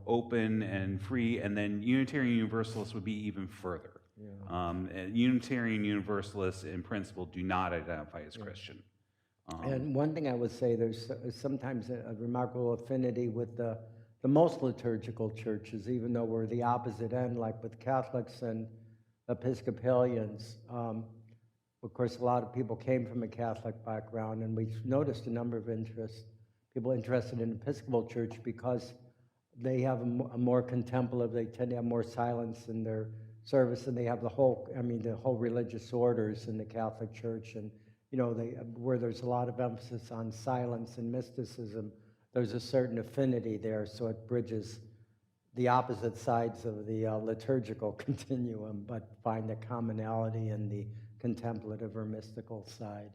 open and free, and then Unitarian Universalists would be even further. Yeah. And Unitarian Universalists, in principle, do not identify as Christian. And one thing I would say, there's sometimes a remarkable affinity with the most liturgical churches, even though we're the opposite end, like with Catholics and Episcopalians. Of course, a lot of people came from a Catholic background, and we've noticed a number of people interested in Episcopal Church because they have a more contemplative, they tend to have more silence in their service, and they have the whole religious orders in the Catholic Church, and where there's a lot of emphasis on silence and mysticism, there's a certain affinity there, so it bridges the opposite sides of the liturgical continuum, but find a commonality in the contemplative or mystical side.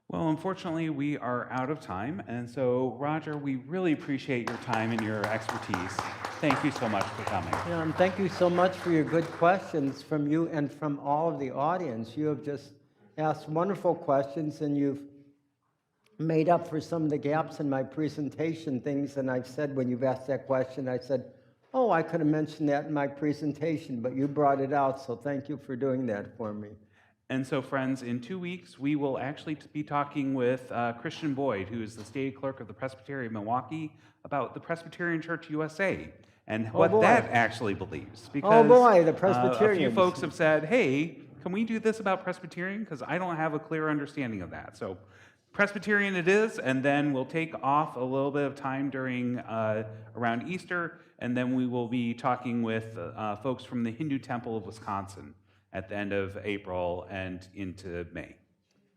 Well, unfortunately, we are out of time. And so, Roger, we really appreciate your time and your expertise. Thank you so much for coming. Yeah, and thank you so much for your good questions from you and from all of the audience. You have just asked wonderful questions, and you've made up for some of the gaps in my presentation, things, and I've said when you've asked that question, I said, oh, I could have mentioned that in my presentation, but you brought it out, so thank you for doing that for me. And so, friends, in 2 weeks, we will actually be talking with Christian Boyd, who is the state clerk of the Presbytery of Milwaukee, about the Presbyterian Church USA and what boy. that actually believes. Because boy, the a few Presbyterians. folks have said, hey, can we do this about Presbyterian? Because I don't have a clear understanding of that. So Presbyterian it is, and then we'll take off a little bit of time during around Easter, and then we will be talking with folks from the Hindu Temple of Wisconsin at the end of April and into May.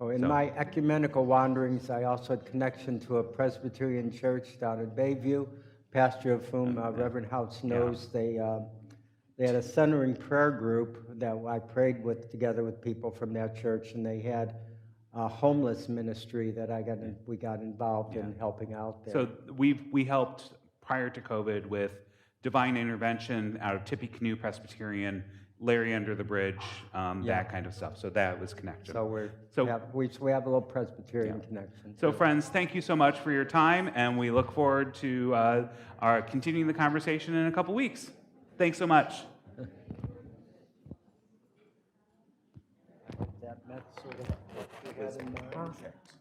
Oh, in So- my ecumenical wanderings, I also had connection to a Presbyterian church down in Bayview, pastor of whom Reverend House knows. They had a centering prayer group that I prayed with together with people from that church, and they had a homeless ministry that we got involved in helping out there. So we helped prior to COVID with divine intervention out of Tippecanoe Presbyterian, Larry Under the Bridge, that kind of stuff. So that was connected. So we have a little Presbyterian connection. So friends, thank you so much for your time, and we look forward to our continuing the conversation in a couple weeks. Thanks so much. That met sort of what we had in mind. Perfect.